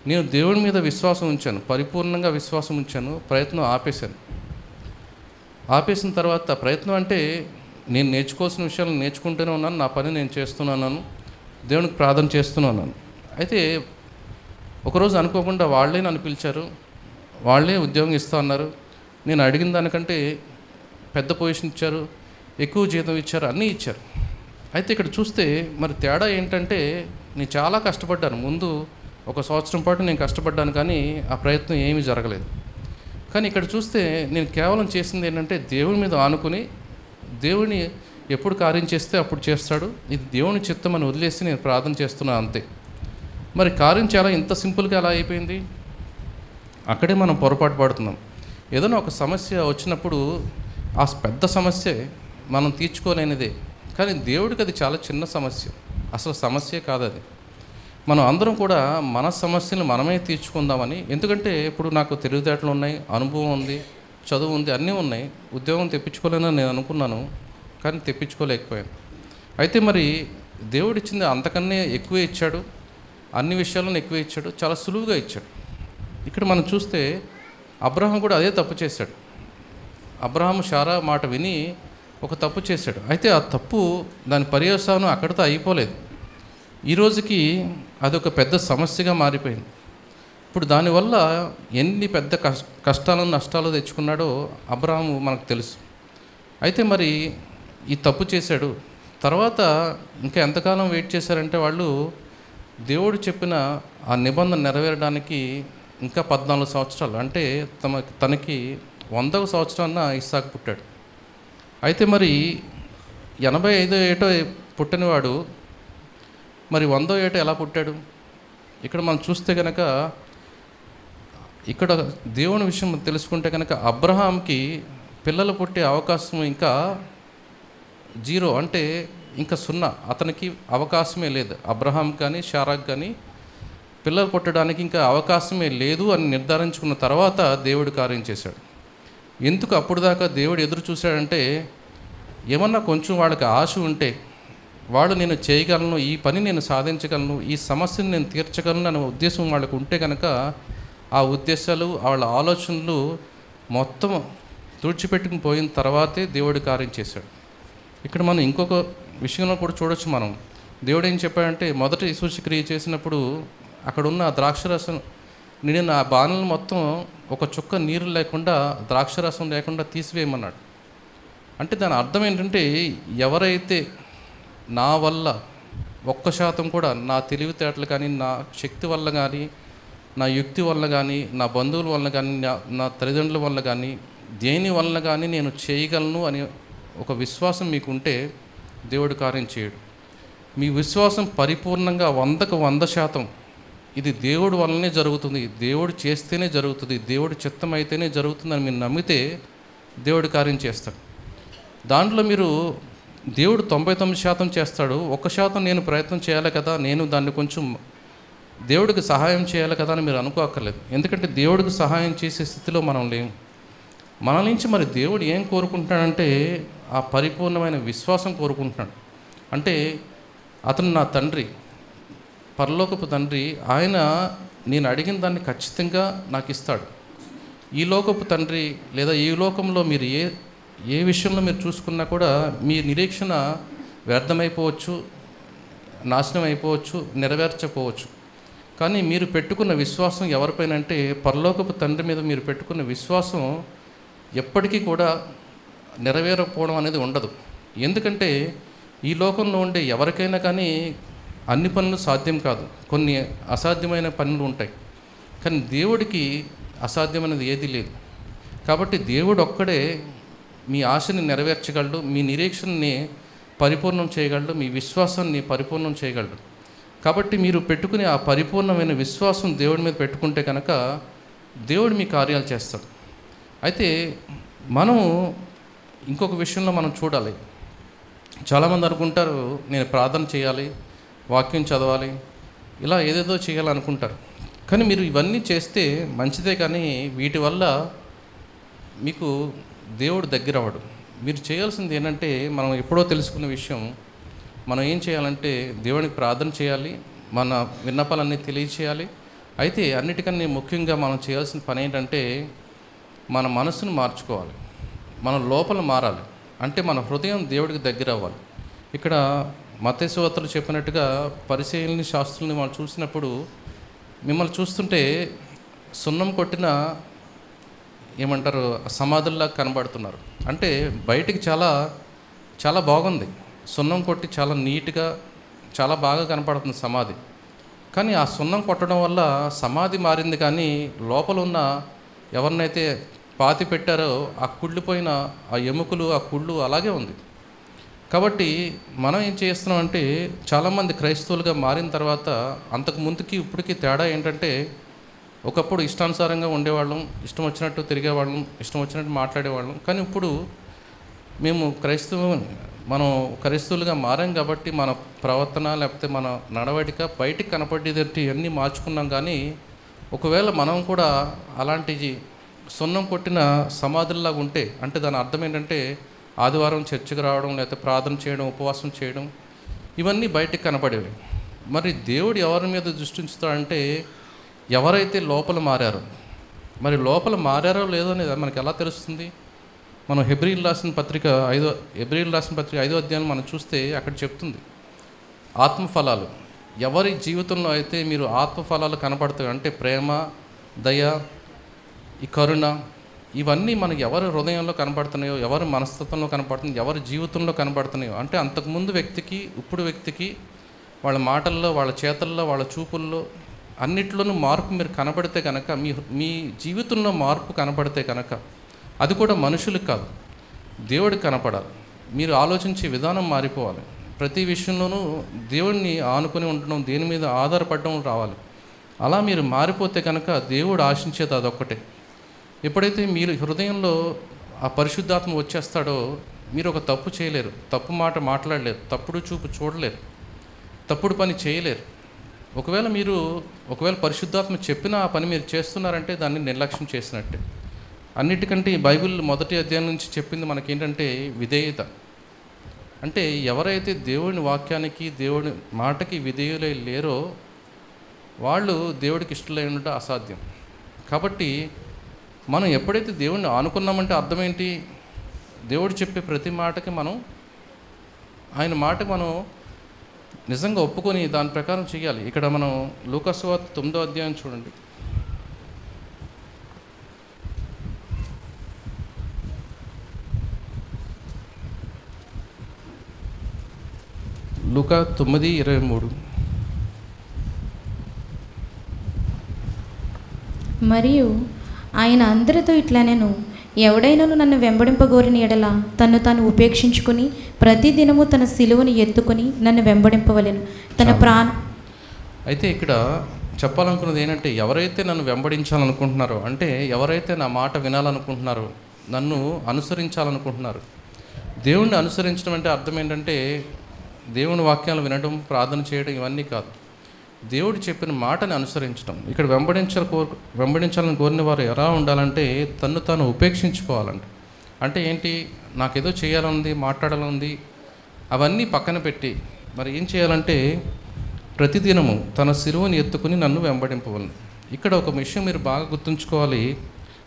నేను దేవుడి మీద విశ్వాసం ఉంచాను, పరిపూర్ణంగా విశ్వాసం ఉంచాను. ప్రయత్నం ఆపేసిన తర్వాత ప్రయత్నం అంటే నేను నేర్చుకోవాల్సిన విషయాలు నేర్చుకుంటూనే ఉన్నాను, నా పని నేను చేస్తున్నాను, దేవునికి ప్రార్థన చేస్తున్నాను. అయితే ఒకరోజు అనుకోకుండా వాళ్ళే నన్ను పిలిచారు, వాళ్ళే ఉద్యోగం ఇస్తా అన్నారు. నేను అడిగిన దానికంటే పెద్ద పొజిషన్ ఇచ్చారు, ఎక్కువ జీతం ఇచ్చారు, అన్నీ ఇచ్చారు. అయితే ఇక్కడ చూస్తే మరి తేడా ఏంటంటే నేను చాలా కష్టపడ్డాను. ముందు 1 సంవత్సరం పాటు నేను కష్టపడ్డాను, కానీ ఆ ప్రయత్నం ఏమీ జరగలేదు. కానీ ఇక్కడ చూస్తే నేను కేవలం చేసింది ఏంటంటే దేవుని మీద ఆనుకుని, దేవుని ఎప్పుడు కార్యం చేస్తే అప్పుడు చేస్తాడు, ఇది దేవుని చిత్తం అని వదిలేసి నేను ప్రార్థన చేస్తున్నాను అంతే. మరి కార్యం చాలా ఇంత సింపుల్గా ఎలా అయిపోయింది? అక్కడే మనం పొరపాటు పడుతున్నాం. ఏదైనా ఒక సమస్య వచ్చినప్పుడు ఆ పెద్ద సమస్య మనం తీర్చుకోలేనిదే, కానీ దేవుడికి అది చాలా చిన్న సమస్య, అసలు సమస్యే కాదు అది. మనం అందరం కూడా మన సమస్యలు మనమే తీర్చుకుందామని, ఎందుకంటే ఇప్పుడు నాకు తెలివితేటలు ఉన్నాయి, అనుభవం ఉంది, చదువు ఉంది, అన్నీ ఉన్నాయి. ఉద్యోగం తెప్పించుకోలేనని నేను అనుకున్నాను, కానీ తెప్పించుకోలేకపోయాను. అయితే మరి దేవుడు ఇచ్చింది అంతకన్నా ఎక్కువే ఇచ్చాడు, అన్ని విషయాలను ఎక్కువే ఇచ్చాడు, చాలా సులువుగా ఇచ్చాడు. ఇక్కడ మనం చూస్తే అబ్రహాం కూడా అదే తప్పు చేశాడు. అబ్రహాము శారా మాట విని ఒక తప్పు చేశాడు. అయితే ఆ తప్పు దాని పర్యవసానం అక్కడితో అయిపోలేదు. ఈ రోజుకి అదొక పెద్ద సమస్యగా మారిపోయింది. ఇప్పుడు దానివల్ల ఎన్ని పెద్ద కష్టాలను నష్టాలు తెచ్చుకున్నాడో అబ్రహాము మనకు తెలుసు. అయితే మరి ఈ తప్పు చేశాడు. తర్వాత ఇంకా ఎంతకాలం వెయిట్ చేశారంటే వాళ్ళు దేవుడు చెప్పిన ఆ నిబంధన నెరవేరడానికి ఇంకా 14 సంవత్సరాలు, అంటే తనకి 100వ సంవత్సరాన ఇస్సాకు పుట్టాడు. అయితే మరి 85వ ఏటో పుట్టినవాడు మరి 100వ ఏట ఎలా పుట్టాడు? ఇక్కడ మనం చూస్తే కనుక ఇక్కడ దేవుని విషయం తెలుసుకుంటే కనుక అబ్రహాంకి పిల్లలు పుట్టే అవకాశం ఇంకా 0, అంటే ఇంకా 0. అతనికి అవకాశమే లేదు. అబ్రహాం కానీ శారాకు కానీ పిల్లలు పుట్టడానికి ఇంకా అవకాశమే లేదు అని నిర్ధారించుకున్న తర్వాత దేవుడు కార్యం చేశాడు. ఎందుకు అప్పుడు దాకా దేవుడు ఎదురు చూశాడంటే ఏమన్నా కొంచెం వాళ్ళకి ఆశ ఉంటే, వాళ్ళు నేను చేయగలను, ఈ పని నేను సాధించగలను, ఈ సమస్యను నేను తీర్చగలను అనే ఉద్దేశం వాళ్ళకు ఉంటే కనుక ఆ ఉద్దేశాలు వాళ్ళ ఆలోచనలు మొత్తం తుడిచిపెట్టుకుని పోయిన తర్వాతే దేవుడు కార్యం చేశాడు. ఇక్కడ మనం ఇంకొక విషయంలో కూడా చూడొచ్చు. మనం దేవుడు ఏం చెప్పాడంటే మొదటి సూచక్రియ చేసినప్పుడు అక్కడున్న ద్రాక్షరసం నిండిన ఆ బాణలు మొత్తం ఒక చుక్క నీరు లేకుండా, ద్రాక్షరసం లేకుండా తీసివేయమన్నాడు. అంటే దాని అర్థం ఏంటంటే ఎవరైతే నా వల్ల 1% కూడా, నా తెలివితేటలు కానీ, నా శక్తి వల్ల కానీ, నా యుక్తి వల్ల కానీ, నా బంధువుల వల్ల కానీ, నా తల్లిదండ్రుల వల్ల కానీ, దేని వల్ల కానీ నేను చేయగలను అని ఒక విశ్వాసం మీకుంటే దేవుడు కార్యం చేయడు. మీ విశ్వాసం పరిపూర్ణంగా 100కు 100% ఇది దేవుడి వల్లనే జరుగుతుంది, దేవుడు చేస్తేనే జరుగుతుంది, దేవుడి చిత్తం అయితేనే జరుగుతుందని మీరు నమ్మితే దేవుడు కార్యం చేస్తాడు. దాంట్లో మీరు దేవుడు 99% చేస్తాడు, 1% నేను ప్రయత్నం చేయాలి కదా, నేను దాన్ని కొంచెం దేవుడికి సహాయం చేయాలి కదా అని మీరు అనుకోక్కర్లేదు. ఎందుకంటే దేవుడికి సహాయం చేసే స్థితిలో మనం లేము. మన నుంచి మరి దేవుడు ఏం కోరుకుంటున్నాడంటే ఆ పరిపూర్ణమైన విశ్వాసం కోరుకుంటున్నాడు. అంటే అతను నా తండ్రి, పరలోకపు తండ్రి, ఆయన నేను అడిగిన దాన్ని ఖచ్చితంగా నాకు ఇస్తాడు. ఈ లోకపు తండ్రి లేదా ఈ లోకంలో మీరు ఏ విషయంలో మీరు చూసుకున్నా కూడా మీ నిరీక్షణ వ్యర్థమైపోవచ్చు, నాశనం అయిపోవచ్చు, నెరవేర్చకపోవచ్చు. కానీ మీరు పెట్టుకున్న విశ్వాసం ఎవరిపైన అంటే పరలోకపు తండ్రి మీద మీరు పెట్టుకున్న విశ్వాసం ఎప్పటికీ కూడా నెరవేరకపోవడం అనేది ఉండదు. ఎందుకంటే ఈ లోకంలో ఉండే ఎవరికైనా కానీ అన్ని పనులు సాధ్యం కాదు, కొన్ని అసాధ్యమైన పనులు ఉంటాయి. కానీ దేవుడికి అసాధ్యమైనది ఏదీ లేదు. కాబట్టి దేవుడు ఒక్కడే మీ ఆశని నెరవేర్చగలడు, మీ నిరీక్షణని పరిపూర్ణం చేయగలడు, మీ విశ్వాసాన్ని పరిపూర్ణం చేయగలడు. కాబట్టి మీరు పెట్టుకునే ఆ పరిపూర్ణమైన విశ్వాసం దేవుడి మీద పెట్టుకుంటే కనుక దేవుడు మీ కార్యాలు చేస్తాడు. అయితే మనం ఇంకొక విషయంలో మనం చూడాలి. చాలామంది అనుకుంటారు నేను ప్రార్థన చేయాలి, వాక్యం చదవాలి, ఇలా ఏదేదో చేయాలనుకుంటారు. కానీ మీరు ఇవన్నీ చేస్తే మంచిదే, కానీ వీటి వల్ల మీకు దేవుడు దగ్గర అవ్వడు. మీరు చేయాల్సింది ఏంటంటే, మనం ఎప్పుడో తెలుసుకున్న విషయం, మనం ఏం చేయాలంటే దేవునికి ప్రార్థన చేయాలి, మన విన్నపాలన్నీ తెలియచేయాలి. అయితే అన్నిటికన్నా ముఖ్యంగా మనం చేయాల్సిన పని ఏంటంటే మన మనసును మార్చుకోవాలి, మన లోపల మారాలి. అంటే మన హృదయం దేవుడికి దగ్గర అవ్వాలి. ఇక్కడ మత్తయి సువార్తలో చెప్పినట్టుగా పరిసయ్యుల్ని శాస్త్రుల్ని వాళ్ళు చూసినప్పుడు మిమ్మల్ని చూస్తుంటే సున్నం కొట్టిన ఏమంటారు సమాధుల్లా కనబడుతున్నారు. అంటే బయటికి చాలా చాలా బాగుంది, సున్నం కొట్టి చాలా నీట్గా చాలా బాగా కనపడుతుంది సమాధి. కానీ ఆ సున్నం కొట్టడం వల్ల సమాధి మారింది, కానీ లోపల ఉన్న ఎవరినైతే పాతి పెట్టారో ఆ కుళ్ళిపోయిన ఆ ఎముకలు, ఆ కుళ్ళు అలాగే ఉంది. కాబట్టి మనం ఏం చేస్తున్నామంటే చాలామంది క్రైస్తవులుగా మారిన తర్వాత అంతకు ముందుకి ఇప్పటికీ తేడా ఏంటంటే, ఒకప్పుడు ఇష్టానుసారంగా ఉండేవాళ్ళం, ఇష్టం వచ్చినట్టు తిరిగేవాళ్ళం, ఇష్టం వచ్చినట్టు మాట్లాడేవాళ్ళం. కానీ ఇప్పుడు మనం క్రైస్తవులుగా మారాం కాబట్టి మన ప్రవర్తన లేకపోతే మన నడవడిక బయటికి కనపడేటట్టు ఇవన్నీ మార్చుకున్నాం. కానీ ఒకవేళ మనం కూడా అలాంటి సున్నం కొట్టిన సమాధుల్లాగా ఉంటే, అంటే దాని అర్థం ఏంటంటే ఆదివారం చర్చికి రావడం, లేకపోతే ప్రార్థన చేయడం, ఉపవాసం చేయడం, ఇవన్నీ బయటికి కనపడేవి. మరి దేవుడు ఎవరి మీద దృష్టి ఉంచుతాడంటే ఎవరైతే లోపల మారారో. మరి లోపల మారారో లేదో అనేది మనకి ఎలా తెలుస్తుంది? మనం హెబ్రీయులు రాసిన పత్రిక 5వ అధ్యాయం మనం చూస్తే అక్కడ చెప్తుంది ఆత్మఫలాలు. ఎవరి జీవితంలో అయితే మీరు ఆత్మఫలాలు కనపడతాయి అంటే ప్రేమ, దయ, ఈ కరుణ, ఇవన్నీ మనకి ఎవరి హృదయంలో కనపడుతున్నాయో, ఎవరి మనస్తత్వంలో కనపడుతున్నాయో, ఎవరి జీవితంలో కనపడుతున్నాయో, అంటే అంతకుముందు వ్యక్తికి ఇప్పుడు వ్యక్తికి వాళ్ళ మాటల్లో, వాళ్ళ చేతల్లో, వాళ్ళ చూపుల్లో అన్నిట్లోనూ మార్పు మీరు కనపడితే కనుక, మీ జీవితంలో మార్పు కనపడితే కనుక, అది కూడా మనుషులకు కాదు దేవుడికి కనపడాలి. మీరు ఆలోచించే విధానం మారిపోవాలి. ప్రతి విషయంలోనూ దేవుడిని ఆనుకొని ఉండడం, దేని మీద ఆధారపడడం రావాలి. అలా మీరు మారిపోతే కనుక దేవుడు ఆశించేది అదొక్కటే. ఎప్పుడైతే మీరు హృదయంలో ఆ పరిశుద్ధాత్మ వచ్చేస్తాడో మీరు ఒక తప్పు చేయలేరు, తప్పు మాట మాట్లాడలేరు, తప్పుడు చూపు చూడలేరు, తప్పుడు పని చేయలేరు. ఒకవేళ పరిశుద్ధాత్మ చెప్పిన ఆ పని మీరు చేస్తున్నారంటే దాన్ని నిర్లక్ష్యం చేసినట్టే. అన్నిటికంటే ఈ బైబిల్ మొదటి అధ్యాయం నుంచి చెప్పింది మనకేంటంటే విధేయత. అంటే ఎవరైతే దేవుని వాక్యానికి, దేవుని మాటకి విధేయులై లేరో వాళ్ళు దేవుడికి ఇష్టలై ఉండటం అసాధ్యం. కాబట్టి మనం ఎప్పుడైతే దేవుడిని ఆనుకున్నామంటే అర్థం ఏంటి? దేవుడు చెప్పే ప్రతి మాటకి ఆయన మాటకి మనం నిజంగా ఒప్పుకొని దాని ప్రకారం చేయాలి. ఇక్కడ మనం లూకా సువార్త 9వ అధ్యాయం చూడండి. లూకా 9:23. మరియు ఆయన అందరితో ఇట్లనెను, ఎవడైనను నన్ను వెంబడింపగోరిన ఎడల తన్ను తాను ఉపేక్షించుకుని ప్రతి దినము తన సిలువను ఎత్తుకొని నన్ను వెంబడింపవలెను. అయితే ఇక్కడ చెప్పాలనుకున్నది ఏంటంటే, ఎవరైతే నన్ను వెంబడించాలనుకుంటున్నారో, అంటే ఎవరైతే నా మాట వినాలనుకుంటున్నారో, నన్ను అనుసరించాలనుకుంటున్నారు. దేవుణ్ణి అనుసరించడం అంటే అర్థం ఏంటంటే దేవుని వాక్యాలు వినడం, ప్రార్థన చేయడం ఇవన్నీ కాదు. దేవుడు చెప్పిన మాటని అనుసరించడం. ఇక్కడ వెంబడించాలని కోరిన వారు ఎలా ఉండాలంటే తన్ను తాను ఉపేక్షించుకోవాలంట. అంటే ఏంటి? నాకేదో చేయాలనుంది, మాట్లాడాలనుంది, అవన్నీ పక్కన పెట్టి మరి ఏం చేయాలంటే ప్రతిదినము తన సిలువని ఎత్తుకుని నన్ను వెంబడింపవలను. ఇక్కడ ఒక విషయం మీరు బాగా గుర్తుంచుకోవాలి.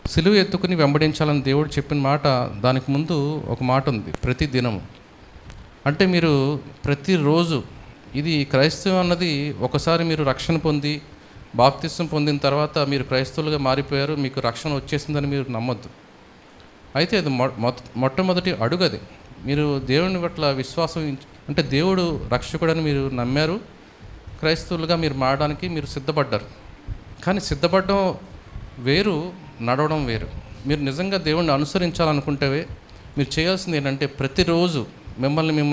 సిలువ ఎత్తుకుని వెంబడించాలని దేవుడు చెప్పిన మాట, దానికి ముందు ఒక మాట ఉంది, ప్రతి దినము. అంటే మీరు ప్రతిరోజు, ఇది క్రైస్తవం అన్నది ఒకసారి మీరు రక్షణ పొంది బాప్తిసం పొందిన తర్వాత మీరు క్రైస్తవులుగా మారిపోయారు, మీకు రక్షణ వచ్చేసిందని మీరు నమ్మొద్దు. అయితే అది మొట్టమొదటి అడుగు. అది మీరు దేవుని పట్ల విశ్వాసం, అంటే దేవుడు రక్షకుడని మీరు నమ్మారు, క్రైస్తవులుగా మీరు మారడానికి మీరు సిద్ధపడ్డారు. కానీ సిద్ధపడడం వేరు, నడవడం వేరు. మీరు నిజంగా దేవుణ్ణి అనుసరించాలనుకుంటే మీరు చేయాల్సింది ఏంటంటే ప్రతిరోజు మిమ్మల్ని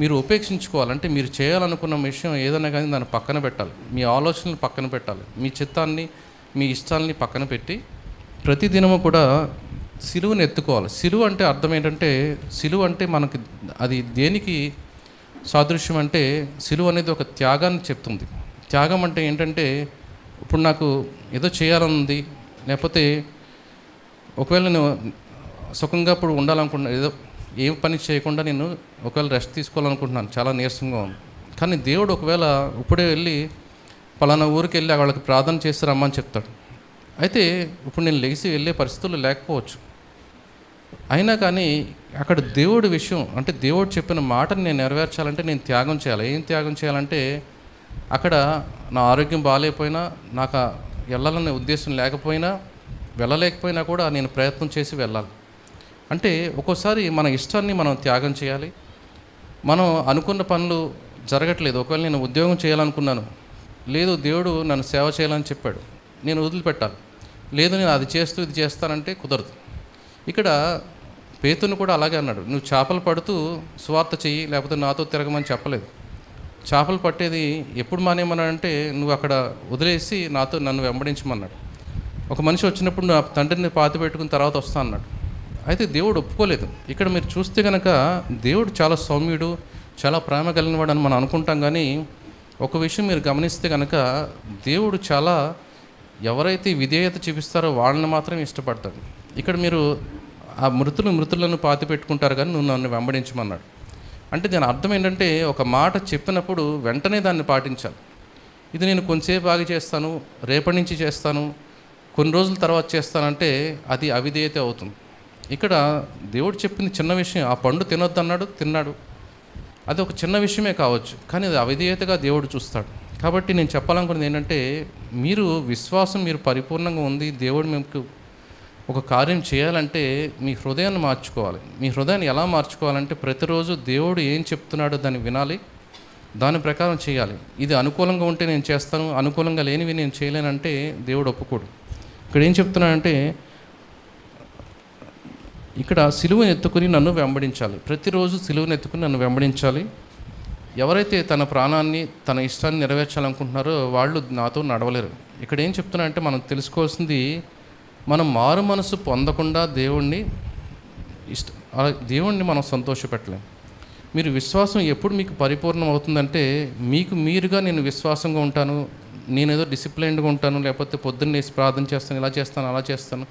మీరు ఉపేక్షించుకోవాలంటే, మీరు చేయాలనుకున్న విషయం ఏదైనా కానీ దాన్ని పక్కన పెట్టాలి, మీ ఆలోచనలు పక్కన పెట్టాలి, మీ చిత్తాన్ని మీ ఇష్టాలని పక్కన పెట్టి ప్రతిదినము కూడా సిలువను ఎత్తుకోవాలి. సిలువ అంటే అర్థం ఏంటంటే, సిలువ అంటే మనకి అది దేనికి సాదృశ్యం అంటే, సిలువ అనేది ఒక త్యాగాన్ని చెప్తుంది. త్యాగం అంటే ఏంటంటే, ఇప్పుడు నాకు ఏదో చేయాలనుంది, లేకపోతే ఒకవేళ నేను సుఖంగా ఇప్పుడు ఉండాలనుకుంటున్నాను, ఏదో ఏం పని చేయకుండా నేను ఒకవేళ రెస్ట్ తీసుకోవాలనుకుంటున్నాను, చాలా నీరసంగా ఉంది. కానీ దేవుడు ఒకవేళ ఇప్పుడే వెళ్ళి పలానా ఊరికి వెళ్ళి వాళ్ళకి ప్రార్థన చేసి రమ్మని చెప్తాడు. అయితే ఇప్పుడు నేను లెగిసి వెళ్ళే పరిస్థితులు లేకపోవచ్చు. అయినా కానీ అక్కడ దేవుడి విషయం, అంటే దేవుడు చెప్పిన మాటని నేను నెరవేర్చాలంటే నేను త్యాగం చేయాలి. ఏం త్యాగం చేయాలంటే, అక్కడ నా ఆరోగ్యం బాగాలేకపోయినా, నాకు వెళ్ళాలనే ఉద్దేశం లేకపోయినా, వెళ్ళలేకపోయినా కూడా నేను ప్రయత్నం చేసి వెళ్ళాలి. అంటే ఒక్కోసారి మన ఇష్టాన్ని మనం త్యాగం చేయాలి. మనం అనుకున్న పనులు జరగట్లేదు, ఒకవేళ నేను ఉద్యోగం చేయాలనుకున్నాను, లేదు దేవుడు నన్ను సేవ చేయాలని చెప్పాడు, నేను వదిలిపెట్టాలి. లేదు నేను అది చేస్తూ ఇది చేస్తానంటే కుదరదు. ఇక్కడ పేతురుని కూడా అలాగే అన్నాడు, నువ్వు చేపలు పడుతూ సువార్త చెయ్యి, లేకపోతే నాతో తిరగమని చెప్పలేదు. చేపలు పట్టేది ఎప్పుడు మానేమన్నాడంటే, నువ్వు అక్కడ వదిలేసి నన్ను వెంబడించమన్నాడు. ఒక మనిషి వచ్చినప్పుడు నా తండ్రిని పాతి పెట్టుకుని తర్వాత వస్తా అన్నాడు. అయితే దేవుడు ఒప్పుకోలేదు. ఇక్కడ మీరు చూస్తే కనుక దేవుడు చాలా సౌమ్యుడు, చాలా ప్రేమ కలిగినవాడు అని మనం అనుకుంటాం. కానీ ఒక విషయం మీరు గమనిస్తే కనుక, దేవుడు చాలా ఎవరైతే విధేయత చూపిస్తారో వాళ్ళని మాత్రమే ఇష్టపడతాడు. ఇక్కడ మీరు ఆ మృతులను పాతి పెట్టుకుంటారు, కానీ నువ్వు నన్ను వెంబడించమన్నాడు. అంటే దాని అర్థం ఏంటంటే, ఒక మాట చెప్పినప్పుడు వెంటనే దాన్ని పాటించాలి. ఇది నేను కొంతసేపు ఆగి చేస్తాను, రేపటి నుంచి చేస్తాను, కొన్ని రోజుల తర్వాత చేస్తానంటే అది అవిధేయత అవుతుంది. ఇక్కడ దేవుడు చెప్పింది చిన్న విషయం, ఆ పండు తినొద్దు అన్నాడు, తిన్నాడు. అది ఒక చిన్న విషయమే కావచ్చు, కానీ అది అవిధేయతగా దేవుడు చూస్తాడు. కాబట్టి నేను చెప్పాలనుకున్నది ఏంటంటే, మీరు విశ్వాసం మీరు పరిపూర్ణంగా ఉంది, దేవుడు మీకు ఒక కార్యం చేయాలంటే మీ హృదయాన్ని మార్చుకోవాలి. మీ హృదయాన్ని ఎలా మార్చుకోవాలంటే, ప్రతిరోజు దేవుడు ఏం చెప్తున్నాడో దాన్ని వినాలి, దాని ప్రకారం చేయాలి. ఇది అనుకూలంగా ఉంటే నేను చేస్తాను, అనుకూలంగా లేనివి నేను చేయలేనంటే దేవుడు ఒప్పుకోడు. ఇక్కడ ఏం చెప్తున్నాడంటే, ఇక్కడ సిలువను ఎత్తుకుని నన్ను వెంబడించాలి. ప్రతిరోజు సిలువను ఎత్తుకుని నన్ను వెంబడించాలి. ఎవరైతే తన ప్రాణాన్ని తన ఇష్టాన్ని నెరవేర్చాలనుకుంటున్నారో వాళ్ళు నాతో నడవలేరు. ఇక్కడ ఏం చెప్తున్నా అంటే, మనం తెలుసుకోవాల్సింది, మనం మారు మనసు పొందకుండా దేవుణ్ణి మనం సంతోషపెట్టలేం. మీరు విశ్వాసం ఎప్పుడు మీకు పరిపూర్ణం అవుతుందంటే, మీకు మీరుగా నేను విశ్వాసంగా ఉంటాను, నేనేదో డిసిప్లైన్డ్గా ఉంటాను, లేకపోతే పొద్దున్న వేసి ప్రార్థన చేస్తాను, ఇలా చేస్తాను, అలా చేస్తాను.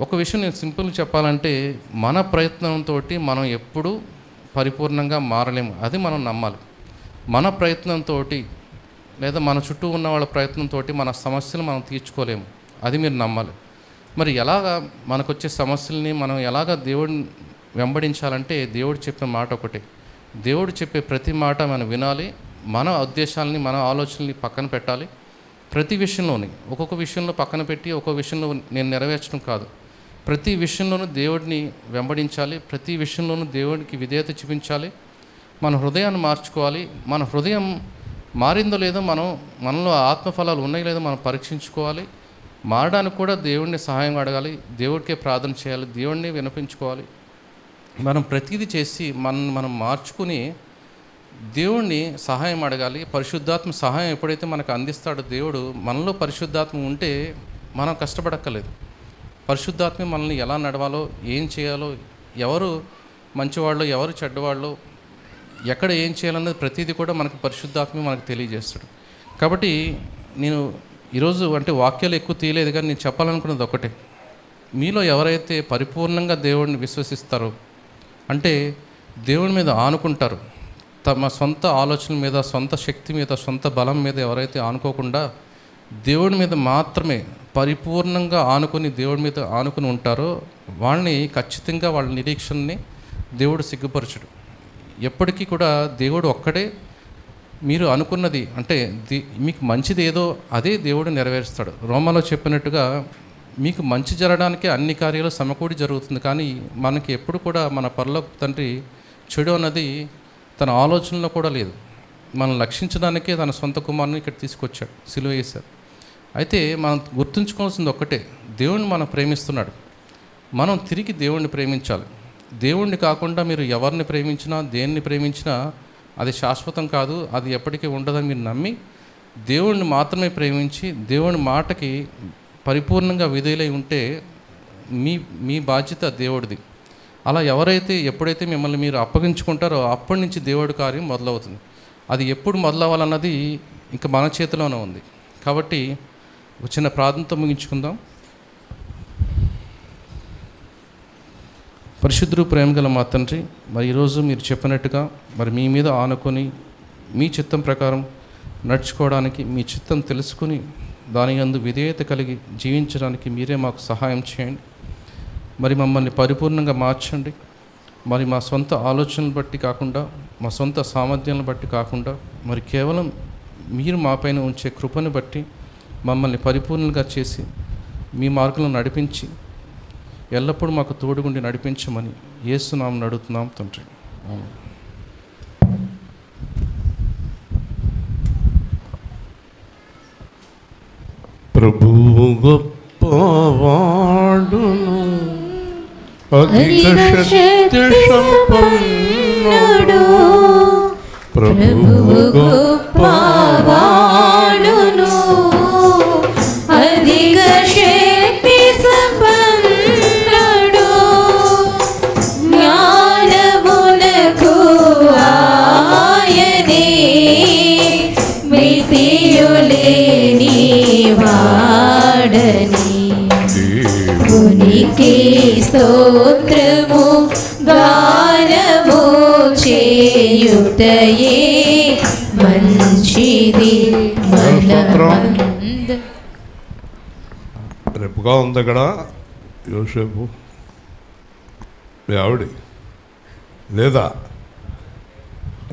ఒక విషయం నేను సింపుల్గా చెప్పాలంటే, మన ప్రయత్నంతో మనం ఎప్పుడూ పరిపూర్ణంగా మారలేము. అది మనం నమ్మాలి. మన ప్రయత్నంతో లేదా మన చుట్టూ ఉన్న వాళ్ళ ప్రయత్నంతో మన సమస్యలు మనం తీర్చుకోలేము. అది మీరు నమ్మాలి. మరి ఎలాగా మనకు వచ్చే సమస్యల్ని మనం ఎలాగా దేవుడిని వెంబడించాలంటే, దేవుడు చెప్పిన మాట ఒకటే. దేవుడు చెప్పే ప్రతి మాట మనం వినాలి. మన ఉద్దేశాలని మన ఆలోచనల్ని పక్కన పెట్టాలి. ప్రతి విషయంలోని ఒక్కొక్క విషయంలో పక్కన పెట్టి ఒక్కొక్క విషయంలో నేను నెరవేర్చడం కాదు, ప్రతి విషయంలోనూ దేవుడిని వెంబడించాలి. ప్రతి విషయంలోనూ దేవుడికి విధేయత చూపించాలి. మన హృదయాన్ని మార్చుకోవాలి. మన హృదయం మారిందో లేదో మనలో ఆత్మఫలాలు ఉన్నాయో లేదో మనం పరీక్షించుకోవాలి. మారడానికి కూడా దేవుడిని సహాయం అడగాలి, దేవుడికే ప్రార్థన చేయాలి, దేవుడిని వినిపించుకోవాలి. మనం ప్రతిదీ చేసి మనం మార్చుకుని దేవుణ్ణి సహాయం అడగాలి. పరిశుద్ధాత్మ సహాయం ఎప్పుడైతే మనకు అందిస్తాడో దేవుడు, మనలో పరిశుద్ధాత్మ ఉంటే మనం కష్టపడక్కర్లేదు. పరిశుద్ధాత్మ మనల్ని ఎలా నడవాలో, ఏం చేయాలో, ఎవరు మంచివాళ్ళు ఎవరు చెడ్డవాళ్ళు, ఎక్కడ ఏం చేయాలన్నది ప్రతిదీ కూడా మనకు పరిశుద్ధాత్మ మనకు తెలియజేస్తాడు. కాబట్టి నేను ఈరోజు అంటే వాక్యాలు ఎక్కువ తీయలేదు, కానీ నేను చెప్పాలనుకున్నది ఒకటే. మీలో ఎవరైతే పరిపూర్ణంగా దేవుడిని విశ్వసిస్తారో, అంటే దేవుని మీద ఆనుకుంటారు, తమ సొంత ఆలోచనల మీద, సొంత శక్తి మీద, సొంత బలం మీద ఎవరైతే ఆనుకోకుండా దేవుడి మీద మాత్రమే పరిపూర్ణంగా ఆనుకొని దేవుడి మీద ఆనుకుని ఉంటారో వాళ్ళని ఖచ్చితంగా వాళ్ళ నిరీక్షణని దేవుడు సిగ్గుపరచడు. ఎప్పటికీ కూడా దేవుడు ఒక్కడే. మీరు అనుకున్నది అంటే మీకు మంచిది ఏదో అదే దేవుడు నెరవేరుస్తాడు. రోమాలో చెప్పినట్టుగా మీకు మంచి జరగడానికి అన్ని కార్యాలు సమకూడి జరుగుతుంది. కానీ మనకి ఎప్పుడు కూడా మన పరలోక తండ్రి చెడు అన్నది తన ఆలోచనలో కూడా లేదు. మనం లక్షించడానికే తన సొంత కుమారుని ఇక్కడ తీసుకొచ్చాడు, సిలువ వేశాడు. అయితే మనం గుర్తుంచుకోవాల్సింది ఒక్కటే, దేవుణ్ణి మనం ప్రేమిస్తున్నాడు, మనం తిరిగి దేవుణ్ణి ప్రేమించాలి. దేవుణ్ణి కాకుండా మీరు ఎవరిని ప్రేమించినా దేన్ని ప్రేమించినా అది శాశ్వతం కాదు, అది ఎప్పటికీ ఉండదని మీరు నమ్మి దేవుణ్ణి మాత్రమే ప్రేమించి దేవుని మాటకి పరిపూర్ణంగా విధేయులై ఉంటే మీ బాధ్యత దేవుడిది. అలా ఎప్పుడైతే మిమ్మల్ని మీరు అప్పగించుకుంటారో అప్పటి నుంచి దేవుడి కార్యం మొదలవుతుంది. అది ఎప్పుడు మొదలవ్వాలన్నది ఇంకా మన చేతిలోనే ఉంది. కాబట్టి ఒక చిన్న ప్రార్థనతో ముగించుకుందాం. పరిశుద్ధుడు, ప్రేమగల మా తండ్రి, మరి ఈరోజు మీరు చెప్పినట్టుగా మరి మీ మీద ఆనుకొని మీ చిత్తం ప్రకారం నడుచుకోవడానికి, మీ చిత్తం తెలుసుకుని దాని యందు విధేయత కలిగి జీవించడానికి మీరే మాకు సహాయం చేయండి. మరి మమ్మల్ని పరిపూర్ణంగా మార్చండి. మరి మా సొంత ఆలోచనలు బట్టి కాకుండా, మా సొంత సామర్థ్యాలను బట్టి కాకుండా, మరి కేవలం మీరు మాపైన ఉంచే కృపను బట్టి మమ్మల్ని పరిపూర్ణంగా చేసి మీ మార్గంలో నడిపించి ఎల్లప్పుడూ మాకు తోడుగుండి నడిపించమని యేసు నామమున అడుగుతున్నాం తండ్రి. ప్రభువు గొప్పవాడును, అధిక శక్తి సంపన్నుడు. ప్రభువు గొప్పవాడును, అధిక శక్తి సంపన్నుడు. జ్ఞానమునకు ఆయనే మితియులేని వాడని. ఉనికి స్తోత్రము గానము చేయుటయే మంచిది. రేపుగా ఉంది అక్కడ యోసేపు మీ ఆవిడ లేదా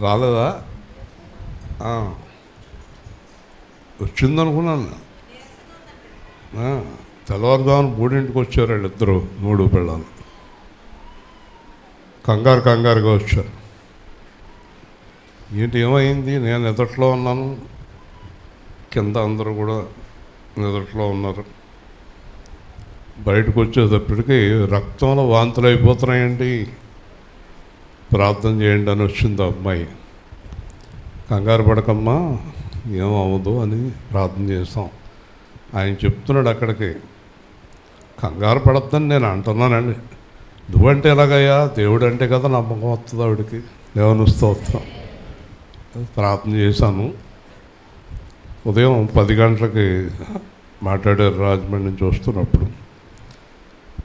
రాలేదా? వచ్చిందనుకున్నాను. తెల్లవారుదామని 3ంటికి వచ్చారు వాళ్ళిద్దరూ, 3 పిల్లలు. కంగారుగా వచ్చారు. ఏంటి ఏమైంది? నేను ఎదట్లో ఉన్నాను, కింద అందరూ కూడా ఎదట్లో ఉన్నారు. బయటకు వచ్చేటప్పటికి రక్తంలో వాంతులు అయిపోతున్నాయండి, ప్రార్థన చేయండి అని వచ్చింది అమ్మాయి. కంగారు పడకమ్మా, ఏమవ్వదు అని ప్రార్థన చేస్తాం. ఆయన చెప్తున్నాడు అక్కడికి, కంగారు పడద్దని నేను అంటున్నానండి. నువ్వంటే ఎలాగయ్యా? దేవుడు అంటే కదా నమ్మకం వస్తుంది ఆవిడకి. దేవుని స్తోత్రం. ప్రార్థన చేశాను. ఉదయం 10 గంటలకి మాట్లాడారు రాజమండ్రి నుంచి వస్తున్నప్పుడు.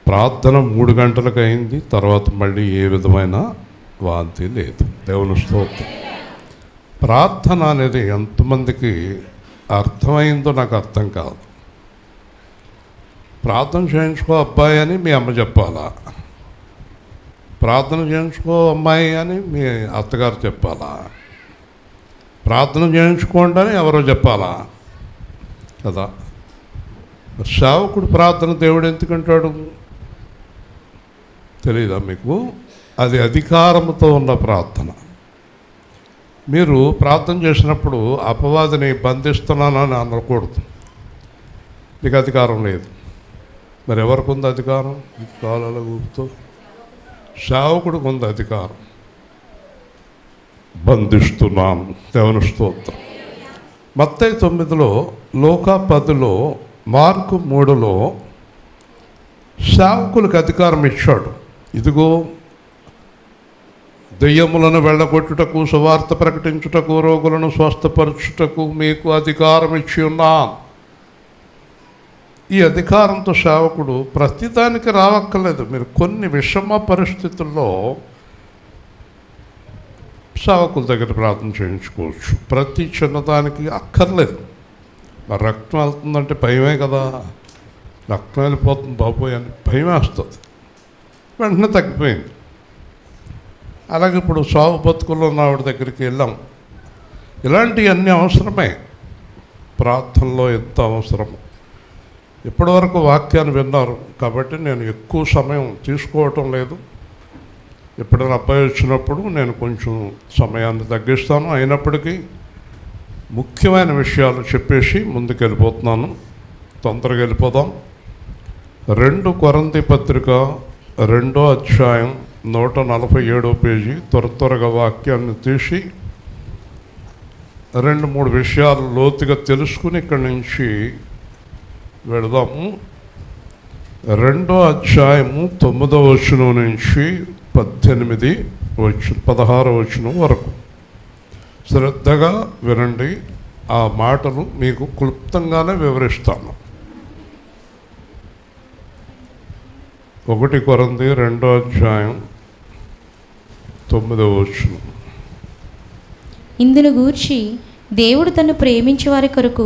ప్రార్థన 3 గంటలకు అయింది. తర్వాత మళ్ళీ ఏ విధమైన వాంతి లేదు. దేవుని స్తోత్రం. ప్రార్థన అనేది ఎంతమందికి అర్థమైందో నాకు అర్థం కాదు. ప్రార్థన చేయించుకో అబ్బాయి అని మీ అమ్మ చెప్పాలా? ప్రార్థన చేయించుకో అమ్మాయి అని మీ అత్తగారు చెప్పాలా? ప్రార్థన చేయించుకోండి అని ఎవరో చెప్పాలా కదా? సేవకుడు ప్రార్థన దేవుడు ఎందుకంటాడు తెలీదా మీకు? అది అధికారంతో ఉన్న ప్రార్థన. మీరు ప్రార్థన చేసినప్పుడు అపవాదిని బంధిస్తున్నానని అనకూడదు. నీకు అధికారం లేదు. మరి ఎవరికి ఉంది అధికారం? కాలాల ఊపుతూ సేవకుడికి ఉంది అధికారం. బంధిస్తున్నాను. దేవుని స్తోత్రం. మత్తయి 9లో, లూకా 10లో, మార్కు 3లో సేవకులకు అధికారం ఇచ్చాడు. ఇదిగో దెయ్యములను వెళ్ళగొట్టుటకు, సువార్త ప్రకటించుటకు, రోగులను స్వస్థపరచుటకు మీకు అధికారం ఇచ్చి ఉన్నాను. ఈ అధికారంతో సేవకుడు ప్రతిదానికి రావక్కర్లేదు. మీరు కొన్ని విషమ పరిస్థితుల్లో సేవకుల దగ్గర ప్రార్థన చేయించుకోవచ్చు. ప్రతి చిన్నదానికి అక్కర్లేదు. రక్తం వెళ్తుందంటే భయమే కదా. రక్తం వెళ్ళిపోతుంది బాబోయ్ అని భయం వేస్తుంది. వెంటనే తగ్గిపోయింది. అలాగే ఇప్పుడు సాగు బతుకుల్లో ఉన్న ఆవిడ దగ్గరికి వెళ్ళాం. ఇలాంటివన్నీ అవసరమే, ప్రార్థనలో ఎంత అవసరము. ఇప్పటివరకు వాక్యాన్ని విన్నారు కాబట్టి నేను ఎక్కువ సమయం తీసుకోవటం లేదు. ఎప్పుడైనా అబ్బాయి వచ్చినప్పుడు నేను కొంచెం సమయాన్ని తగ్గిస్తాను. అయినప్పటికీ ముఖ్యమైన విషయాలు చెప్పేసి ముందుకు వెళ్ళిపోతున్నాను. తొందరగా వెళ్ళిపోదాం. 2 కొరింథీ పత్రిక 2వ అధ్యాయం 147వ పేజీ. త్వరగా వాక్యాన్ని తీసి 2-3 విషయాలు లోతుగా తెలుసుకుని ఇక్కడి నుంచి వెళదాము. 2వ అధ్యాయము 9వ వచనం నుంచి 16వ వచనం వరకు శ్రద్ధగా వినండి. ఆ మాటలు మీకు క్లుప్తంగానే వివరిస్తాను. 1 కొరింథీ 2వ అధ్యాయం 9వ వచనం. ఇందును గూర్చి దేవుడు తను ప్రేమించే వారి కొరకు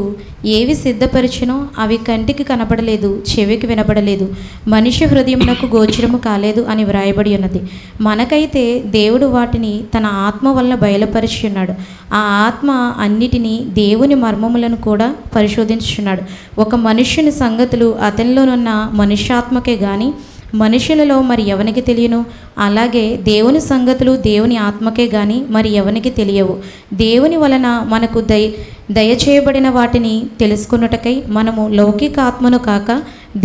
ఏవి సిద్ధపరిచినో అవి కంటికి కనబడలేదు, చెవికి వినబడలేదు, మనిషి హృదయమునకు గోచరము కాలేదు అని వ్రాయబడి ఉన్నది. మనకైతే దేవుడు వాటిని తన ఆత్మ వలన బయలుపరిచి ఉన్నాడు. ఆ ఆత్మ అన్నిటినీ, దేవుని మర్మములను కూడా పరిశోధించుచున్నాడు. ఒక మనుష్యుని సంగతులు అతనిలోనున్న మనుష్యాత్మకే గాని మనుషులలో మరి ఎవనికి తెలియను? అలాగే దేవుని సంగతులు దేవుని ఆత్మకే గాని మరి ఎవనికి తెలియవు. దేవుని వలన మనకు దయచేయబడిన వాటిని తెలుసుకొనుటకై మనము లౌకిక ఆత్మను కాక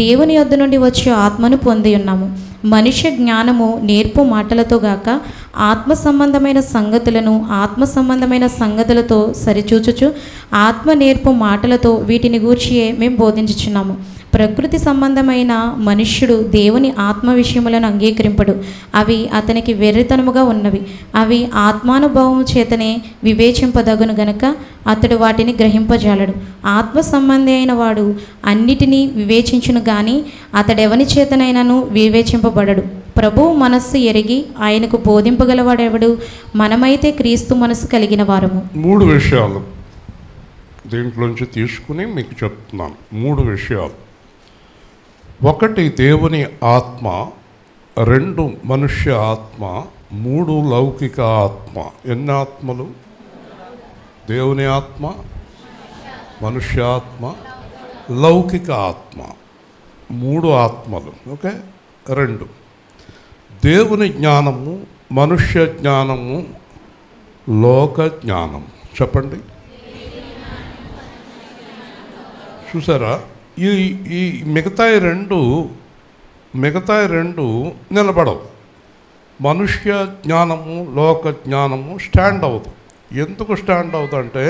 దేవుని యొద్ద నుండి వచ్చే ఆత్మను పొంది ఉన్నాము. మనుష్య జ్ఞానము నేర్పు మాటలతో గాక ఆత్మ సంబంధమైన సంగతులను ఆత్మ సంబంధమైన సంగతులతో సరిచూచుచు ఆత్మ నేర్పు మాటలతో వీటిని గూర్చియే మేము బోధించుచున్నాము. ప్రకృతి సంబంధమైన మనుష్యుడు దేవుని ఆత్మ విషయములను అంగీకరింపడు. అవి అతనికి వెర్రితనముగా ఉన్నవి. అవి ఆత్మానుభవము చేతనే వివేచింపదగును గనక అతడు వాటిని గ్రహింపజాలడు. ఆత్మ సంబంధి అయిన వాడు అన్నిటినీ వివేచించును గాని అతడెవని చేతనైనను వివేచింపబడడు. ప్రభువు మనస్సు ఎరిగి ఆయనకు బోధింపగలవాడెవడు? మనమైతే క్రీస్తు మనస్సు కలిగిన వారము. 3 విషయాలు దీంట్లోంచి తీసుకుని మీకు చెప్తున్నాను. 3 విషయాలు. 1 దేవుని ఆత్మ, 2 మనుష్య ఆత్మ, 3 లౌకిక ఆత్మ. ఎన్ని ఆత్మలు? దేవుని ఆత్మ, మనుష్య ఆత్మ, లౌకిక ఆత్మ. 3 ఆత్మలు. ఓకే. 2 దేవుని జ్ఞానము, మనుష్య జ్ఞానము, లోక జ్ఞానం. చెప్పండి. చూసారా? ఈ మిగతాయి రెండు నిలబడవు. మనుష్య జ్ఞానము, లోక జ్ఞానము స్టాండ్ అవ్వదు. ఎందుకు స్టాండ్ అవుతుందంటే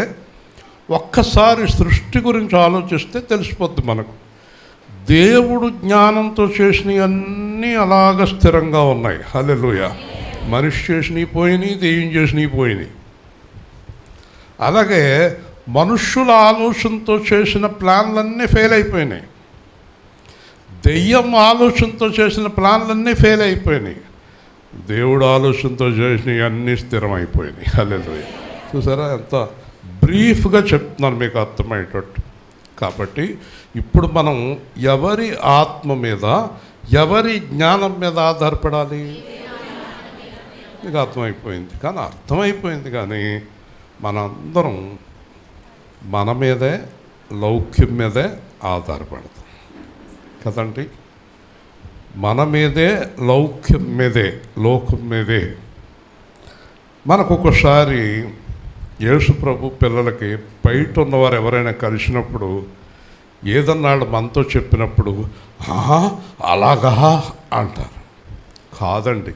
ఒక్కసారి సృష్టి గురించి ఆలోచిస్తే తెలిసిపోద్ది మనకు. దేవుడు జ్ఞానంతో చేసినవన్నీ అలాగ స్థిరంగా ఉన్నాయి. హల్లెలూయా. మనిషి చేసినవి పోయినాయి, దెయ్యం చేసినవి పోయినాయి. అలాగే మనుష్యుల ఆలోచనతో చేసిన ప్లాన్లన్నీ ఫెయిల్ అయిపోయినాయి. దెయ్యం ఆలోచనతో చేసిన ప్లాన్లన్నీ ఫెయిల్ అయిపోయినాయి. దేవుడు ఆలోచనతో చేసినవి అన్నీ స్థిరమైపోయినాయి. హల్లెలూయా. చూసారా? ఎంత బ్రీఫ్గా చెప్తున్నాను మీకు అర్థమయ్యేటట్టు. కాబట్టి ఇప్పుడు మనం ఎవరి ఆత్మ మీద, ఎవరి జ్ఞానం మీద ఆధారపడాలి? మీకు అర్థమైపోయింది. కానీ మనందరం మన మీదే, లౌక్యం మీదే ఆధారపడతాం కదండి. మన మీదే, లౌక్యం మీదే, లోకం మీదే. మనకు ఒకసారి యేసు ప్రభు పిల్లలకి బయట ఉన్నవారు ఎవరైనా కలిసినప్పుడు ఏదన్నా వాళ్ళు మనతో చెప్పినప్పుడు అలాగా అంటారు. కాదండి,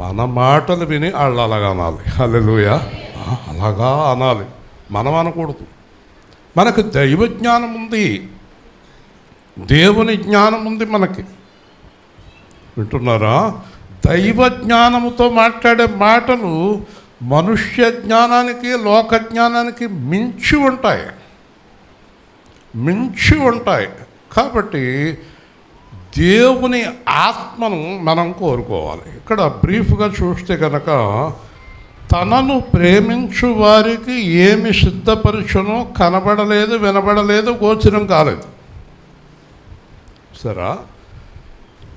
మన మాటలు విని వాళ్ళు అలాగా అనాలి. హల్లెలూయా. అలాగా అనాలి, మనం అనకూడదు. మనకు దైవ జ్ఞానం ఉంది, దేవుని జ్ఞానం ఉంది మనకి. వింటున్నారా? దైవ జ్ఞానముతో మాట్లాడే మాటలు మనుష్య జ్ఞానానికి, లోక జ్ఞానానికి మించి ఉంటాయి. కాబట్టి దేవుని ఆత్మను మనం కోరుకోవాలి. ఇక్కడ బ్రీఫ్గా చూస్తే కనుక తనను ప్రేమించు వారికి ఏమి సిద్ధపరచునో కనబడలేదు, వినబడలేదు, గోచరం కాలేదు. సరే,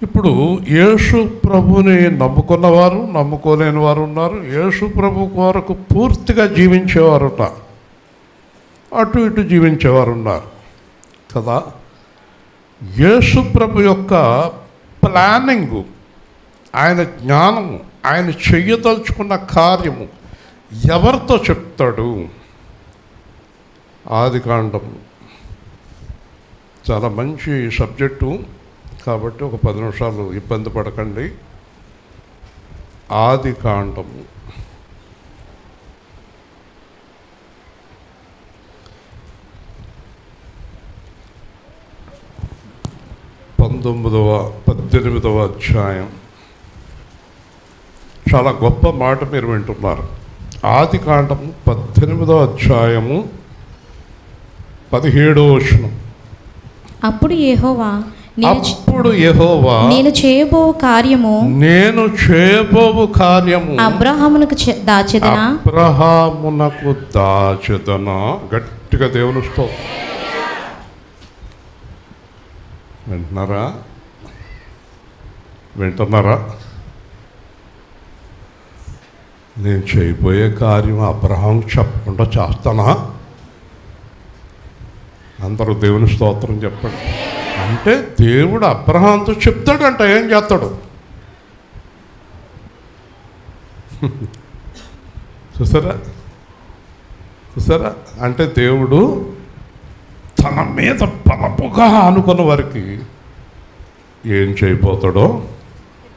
ఇప్పుడు యేసు ప్రభుని నమ్ముకున్నవారు, నమ్ముకోలేని వారు ఉన్నారు. యేసు ప్రభు కొరకు పూర్తిగా జీవించేవారు ఉన్నారు, అటు ఇటు జీవించేవారు ఉన్నారు కదా. యేసు ప్రభు యొక్క ప్లానింగు, ఆయన జ్ఞానము, ఆయన చెయ్యదలుచుకున్న కార్యము ఎవరితో చెప్తాడు? ఆదికాండము చాలా మంచి సబ్జెక్టు కాబట్టి ఒక 10 నిమిషాలు ఇబ్బంది పడకండి. ఆదికాండము 18వ అధ్యాయం. చాలా గొప్ప మాట మీరు వింటున్నారు. ఆదికాండము 18వ అధ్యాయము 17వ వచనం. అప్పుడు యెహోవా నేను చేయబోవు కార్యము అబ్రహామునకు దాచెదనా. గట్టిగా దేవుని స్తోత్రం. వింటున్నారా? నేను చేయబోయే కార్యం అబ్రహాం చెప్పకుండా చేస్తానా? అందరూ దేవుని స్తోత్రం చెప్పండి. అంటే దేవుడు అబ్రహాంతో చెప్తాడంట ఏం చేస్తాడు. చూసారా? అంటే దేవుడు తన మీద బలపుగా అనుకున్న వారికి ఏం చేయబోతాడో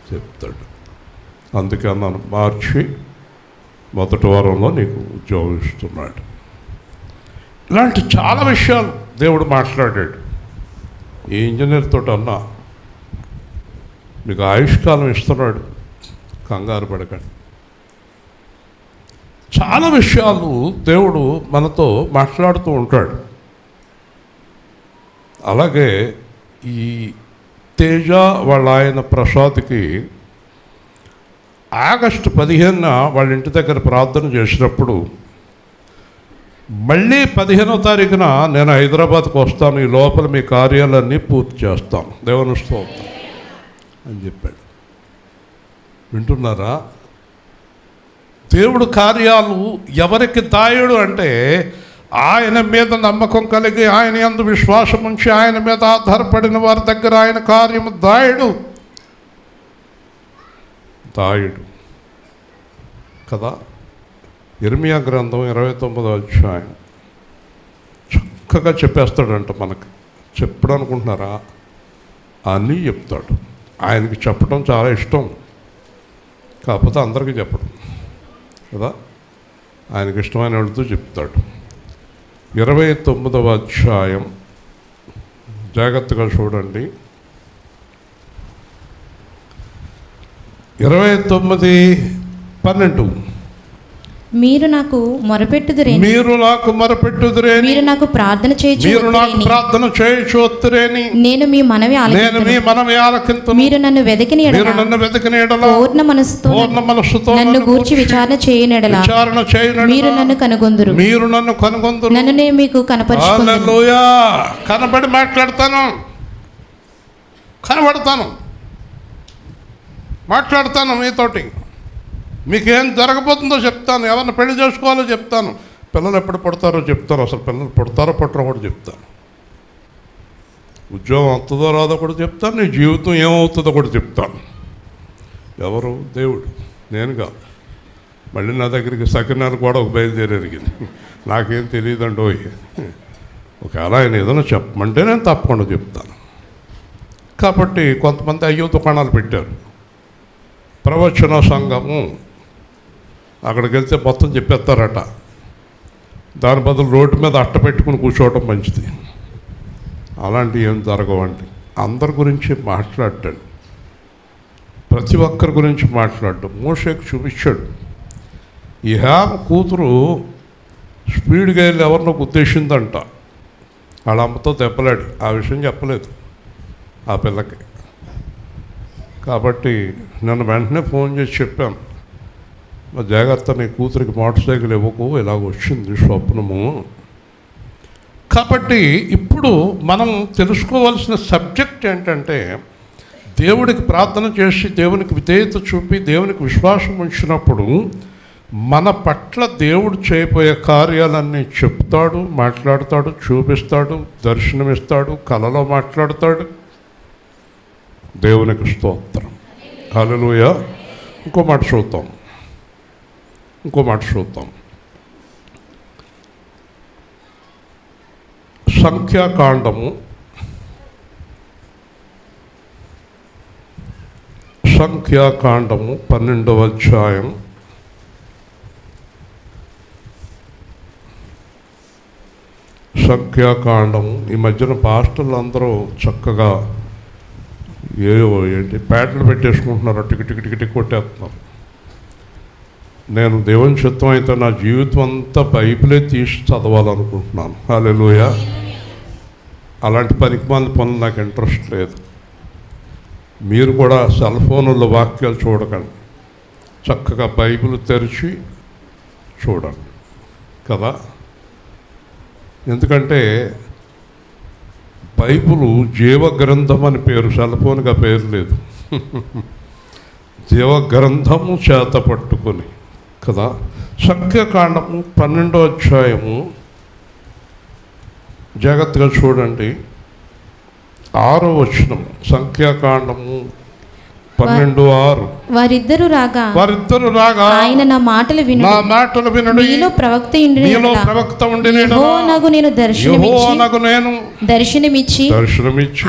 చెప్తాడు. అందుకే నన్ను మార్చి మొదటి వారంలో నీకు ఉద్యోగం ఇస్తున్నాడు. ఇలాంటి చాలా విషయాలు దేవుడు మాట్లాడాడు. ఈ ఇంజనీర్తో అన్నా మీకు ఆయుష్కాలం ఇస్తున్నాడు, కంగారు పడకండి. చాలా విషయాలు దేవుడు మనతో మాట్లాడుతూ ఉంటాడు. అలాగే ఈ తేజ వాళ్ళ ఆయన ప్రసాద్కి ఆగస్టు 15న వాళ్ళ ఇంటి దగ్గర ప్రార్థన చేసినప్పుడు మళ్ళీ 15వ తారీఖున నేను హైదరాబాద్కు వస్తాను, ఈ లోపల మీ కార్యాలన్నీ పూర్తి చేస్తాను, దేవుని స్తోత్రం అని చెప్పాడు. వింటున్నారా? దేవుడు కార్యాలు ఎవరికి దాయుడు అంటే ఆయన మీద నమ్మకం కలిగి, ఆయన యందు విశ్వాసం ఉంచి, ఆయన మీద ఆధారపడిన వారి దగ్గర ఆయన కార్యము దాయుడు కదా. ఇర్మియా గ్రంథం 29వ అధ్యాయం చక్కగా చెప్పేస్తాడంట. మనకి చెప్పడం అనుకుంటున్నారా? అన్నీ చెప్తాడు. ఆయనకి చెప్పడం చాలా ఇష్టం, కాకపోతే అందరికీ చెప్పడం కదా. ఆయనకి ఇష్టమైన వాళ్ళతో చెప్తాడు. 29వ అధ్యాయం జాగ్రత్తగా చూడండి. 29:12 మీరు నాకు మొరపెట్టుదురేని, మీరు నాకు ప్రార్థన చేయుచురేని, నేను మీ మనవి ఆలకింతును. మీరు నన్ను వెదకిన యెడల పూర్ణ మనస్సుతో నన్ను గూర్చి విచారణ చేయని యెడల మీరు నన్ను కనుగొందురు. నన్ను నేను మీకు కనపరుచుకుందును. హల్లెలూయా. కనబడి మాట్లాడతాను మీతోటి. మీకేం జరగబోతుందో చెప్తాను, ఎవరిని పెళ్లి చేసుకోవాలో చెప్తాను, పిల్లలు ఎప్పుడు పుడతారో చెప్తాను, అసలు పిల్లలు పుడతారో పుట్టరో కూడా చెప్తాను, ఉద్యోగం వస్తుందో రాదో కూడా చెప్తాను, నీ జీవితం ఏమవుతుందో కూడా చెప్తాను. ఎవరు? దేవుడు, నేను కాదు. మళ్ళీ నా దగ్గరికి సకినాలు కూడా ఒక బయలుదేరిగింది. నాకేం తెలియదండి. ఒకవేళ ఆయన ఏదైనా చెప్పమంటే నేను తప్పకుండా చెప్తాను. కాబట్టి కొంతమంది అయ్యో దుకాణాలు పెట్టారు, ప్రవచన సంఘము, అక్కడికి వెళ్తే మొత్తం చెప్పేస్తారట. దాని బదులు రోడ్డు మీద అట్ట పెట్టుకుని కూర్చోవడం మంచిది. అలాంటివి ఏం జరగవండి. అందరి గురించి మాట్లాడాడు, ప్రతి ఒక్కరి గురించి మాట్లాడడం. మోషేకు చూపించాడు. ఈ హ్యామ కూతురు స్పీడ్గా వెళ్ళి ఎవరినో ఉద్దేశిందంట. వాళ్ళ అమ్మతో దెబ్బలాడి ఆ విషయం చెప్పలేదు ఆ పిల్లకి. కాబట్టి నన్ను వెంటనే ఫోన్ చేసి చెప్పాను, మా జాగ్రత్త, నీ కూతురికి మోటార్ సైకిల్ ఇవ్వకు, ఇలాగ వచ్చింది స్వప్నము. కాబట్టి ఇప్పుడు మనం తెలుసుకోవాల్సిన సబ్జెక్ట్ ఏంటంటే, దేవుడికి ప్రార్థన చేసి దేవునికి విధేయత చూపి దేవునికి విశ్వాసం ఉంచినప్పుడు మన పట్ల దేవుడు చేయబోయే కార్యాలన్నీ చెప్తాడు, మాట్లాడతాడు, చూపిస్తాడు, దర్శనమిస్తాడు, కలలో మాట్లాడతాడు. దేవునికి స్తోత్రం. హల్లెలూయా. ఇంకో మాట చూద్దాం. సంఖ్యాకాండము 12వ అధ్యాయం సంఖ్యాకాండము. ఈ మధ్యన పాస్టర్లు అందరూ చక్కగా ఏంటి ప్యాటర్లు పెట్టేసుకుంటున్నారు, టిక్ కొట్టేస్తున్నారు. నేను దేవుని చిత్తం అయితే నా జీవితం అంతా బైబిలే తీసి చదవాలనుకుంటున్నాను. హల్లెలూయా. అలాంటి పనికిమాలిన పనులు నాకు ఇంట్రెస్ట్ లేదు. మీరు కూడా సెల్ ఫోన్లో వాక్యాలు చూడకండి, చక్కగా బైబిల్ తెరిచి చూడండి కదా. ఎందుకంటే బైబిలు జీవగ్రంథం అని పేరు, సెల్ ఫోన్గా పేరు లేదు. జీవగ్రంథము చేత పట్టుకొని కదా. సంఖ్యాకాండము 12వ అధ్యాయము జాగ్రత్తగా చూడండి. 6వ వచనం. సంఖ్యాకాండము 12:6. వారిద్దరు రాగా ఆయన నా మాటలు వినుడు. మీలో ప్రవక్త ఉండిన యెహోవానగు నేను దర్శనమిచ్చి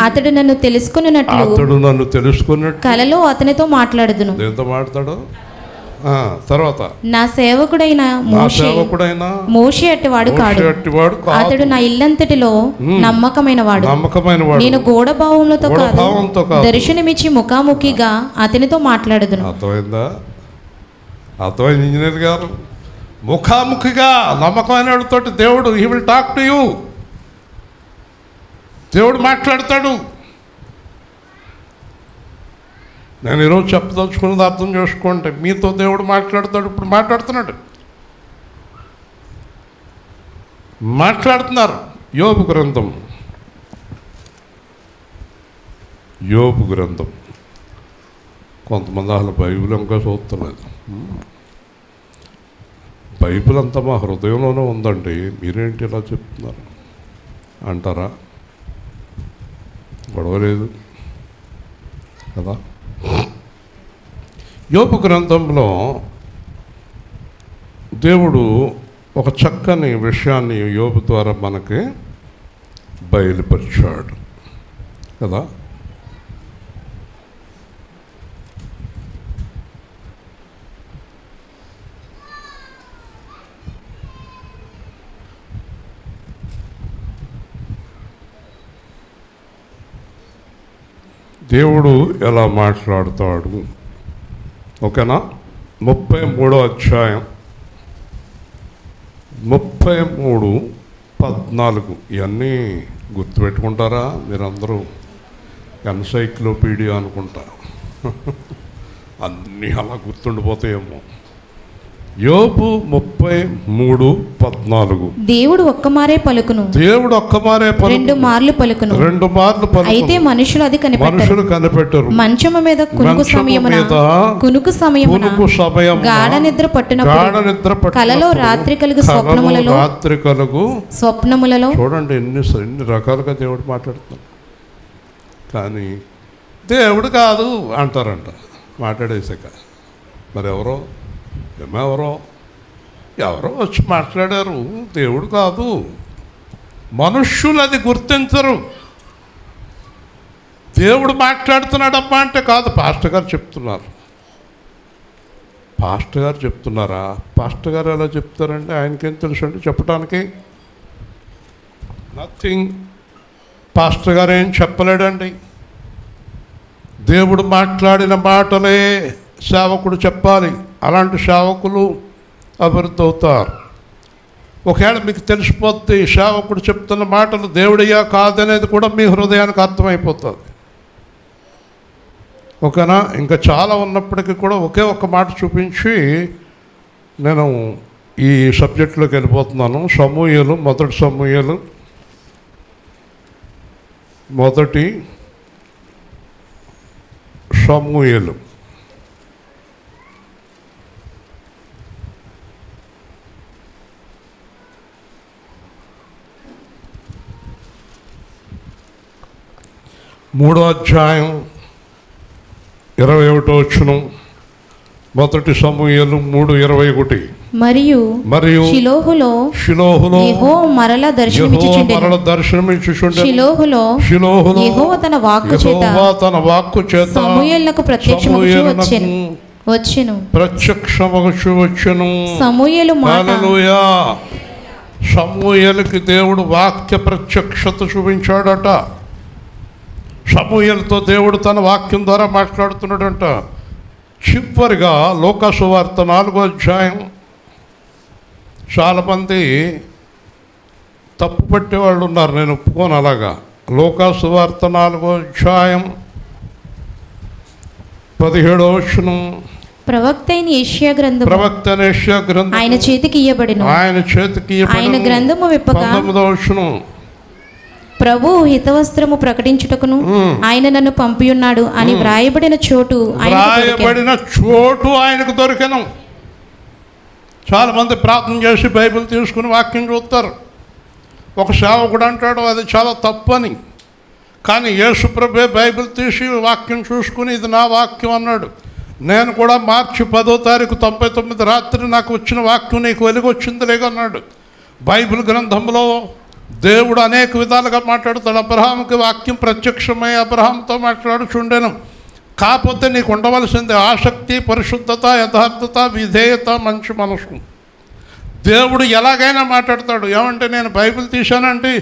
అతడు నన్ను తెలుసుకున్నట్లు కలలో అతనితో మాట్లాడుదును. దేంతో మాట్లాడు? తర్వాత నా సేవకుడైన మోషే అట్టివాడు కాడు. అతడు నా ఇల్లంతటిలో నమ్మకమైన వాడు. నేను గూఢభావములతో కాదు, దర్శనమిచ్చి ముఖాముఖిగా అతనితో మాట్లాడుదును. అర్థమైంది ఇంజనీర్ గారు? ముఖాముఖిగా నమ్మకమైన వాడితోటి దేవుడు he will talk to you. దేవుడు మాట్లాడతాడు. నేను ఈరోజు చెప్పదలుచుకున్నది అర్థం చేసుకోండి. మీతో దేవుడు మాట్లాడతాడు. ఇప్పుడు మాట్లాడుతున్నారు. యోబు గ్రంథం. కొంతమంది అసలు బైబిల్ ఇంకా చూస్తలేదు. బైబిల్ అంతా మా హృదయంలోనే ఉందండి, మీరేంటి ఇలా చెప్తున్నారు అంటారా? గొడవ లేదు కదా. యోబు గ్రంథంలో దేవుడు ఒక చక్కని విషయాన్ని యోబు ద్వారా మనకి బయలుపరిచాడు కదా. దేవుడు ఎలా మాట్లాడతాడు? ఓకేనా. 33వ అధ్యాయం 33:14. ఇవన్నీ గుర్తుపెట్టుకుంటారా మీరందరూ? ఎన్సైక్లోపీడియా అనుకుంటా. అన్నీ అలా గుర్తుండిపోతాయేమో. యోబు 33:14. దేవుడు ఒక్కమారే పలుకును, రెండు మార్లు పలుకును. అయితే మనుషులు అది కనిపెట్టరు. మంచము మీద కునుకు సమయమున గాఢ నిద్ర పట్టినప్పుడు కలలో రాత్రి కలుగు స్వప్నములలో చూడండి ఎన్ని రకాలుగా దేవుడు మాట్లాడుతున్నాడు. కానీ దేవుడు కాదు అంటారంట మాట్లాడేసాక. మరి ఎవరో వచ్చి మాట్లాడారు. దేవుడు కాదు. మనుష్యులు అది గుర్తించరు. దేవుడు మాట్లాడుతున్నాడమ్మా అంటే కాదు, పాస్టర్ గారు చెప్తున్నారు. పాస్టర్ గారు చెప్తున్నారా? పాస్టర్ గారు ఎలా చెప్తారండి? ఆయనకేం తెలుసు అండి చెప్పడానికి? నథింగ్. పాస్టర్ గారు ఏం చెప్పలేడండి. దేవుడు మాట్లాడిన మాటలే సేవకుడు చెప్పాలి. అలాంటి సేవకులు అభివృద్ధి అవుతారు. ఒకవేళ మీకు తెలిసిపోతే సేవకుడు చెప్తున్న మాటలు దేవుడయ్యా కాదనేది కూడా మీ హృదయానికి అర్థమైపోతుంది. ఓకేనా. ఇంకా చాలా ఉన్నప్పటికీ కూడా ఒకే ఒక్క మాట చూపించి నేను ఈ సబ్జెక్టులోకి వెళ్ళిపోతున్నాను. మొదటి సమూయేలు మొదటి సమూయేలు మూడో అధ్యాయం 21వ వచనం. మొదటి సమూయేలు 3:21. మరియు షిలోహులో యెహోవా మరల దర్శనమిచ్చుచుండెను. షిలోహులో యెహోవా తన వాక్కు చేత సమూయేలునకు ప్రత్యక్షమగుచు వచ్చెను. సమూయేలు మాట. హల్లెలూయా. సమూయేలుకి దేవుడు వాక్య ప్రత్యక్షత చూపించాడట. సమూయేలుతో దేవుడు తన వాక్యం ద్వారా మాట్లాడుతున్నాడంట. చివరిగా లూకా సువార్త 4వ అధ్యాయం. చాలామంది తప్పు పట్టేవాళ్ళు ఉన్నారు, నేను ఒప్పుకోను అలాగా. లూకా సువార్త 4వ అధ్యాయం 17వ వచనం. ప్రవక్త అయిన యెషయా గ్రంథం ఆయన చేతికి ఇయ్యబడెను. ఆయన గ్రంథము విప్పగా 19వ వచనం. ప్రభు హితవస్త్రము ప్రకటించుటకును ఆయన నన్ను పంపియున్నాడు అని వ్రాయబడిన చోటు ఆయనకు దొరికెను. చాలా మంది ప్రార్థన చేసి బైబిల్ తీసుకుని వాక్యం చూస్తారు. ఒక సేవకుడు అంటాడు అది చాలా తప్పని. కానీ యేసు ప్రభువే బైబిల్ తీసి వాక్యం చూసుకుని ఇది నా వాక్యం అన్నాడు. నేను కూడా మార్చి 10వ తారీఖు 99 రాత్రి నాకు వచ్చిన వాక్యం నీకు వెలుగు వచ్చింది లేదన్నాడు. బైబిల్ గ్రంథంలో దేవుడు అనేక విధాలుగా మాట్లాడుతాడు. అబ్రహాముకి వాక్యం ప్రత్యక్షమై అబ్రహాంతో మాట్లాడుచుండెను. కాకపోతే నీకు ఉండవలసింది ఆసక్తి, పరిశుద్ధత, యథార్థత, విధేయత, మంచి మనసు. దేవుడు ఎలాగైనా మాట్లాడతాడు. ఏమంటే నేను బైబిల్ తీశానంటే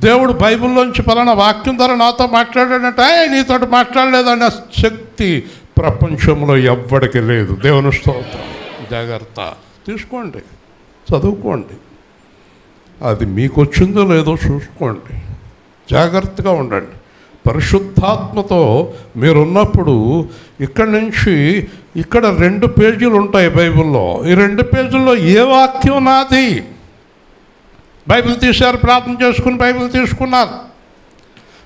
దేవుడు బైబిల్లోంచి పలానా వాక్యం ద్వారా నాతో మాట్లాడాడంటే నీతో మాట్లాడలేదన్న శక్తి ప్రపంచంలో ఎవ్వడికి లేదు. దేవుని స్తోత్రం. జాగ్రత్త తీసుకోండి, చదువుకోండి. అది మీకు వచ్చిందో లేదో చూసుకోండి, జాగ్రత్తగా ఉండండి. పరిశుద్ధాత్మతో మీరున్నప్పుడు ఇక్కడి నుంచి ఇక్కడ 2 పేజీలు ఉంటాయి బైబిల్లో. ఈ 2 పేజీల్లో ఏ వాక్యం నాది? బైబిల్ తీశారు, ప్రార్థన చేసుకుని బైబిల్ తీసుకున్నారు.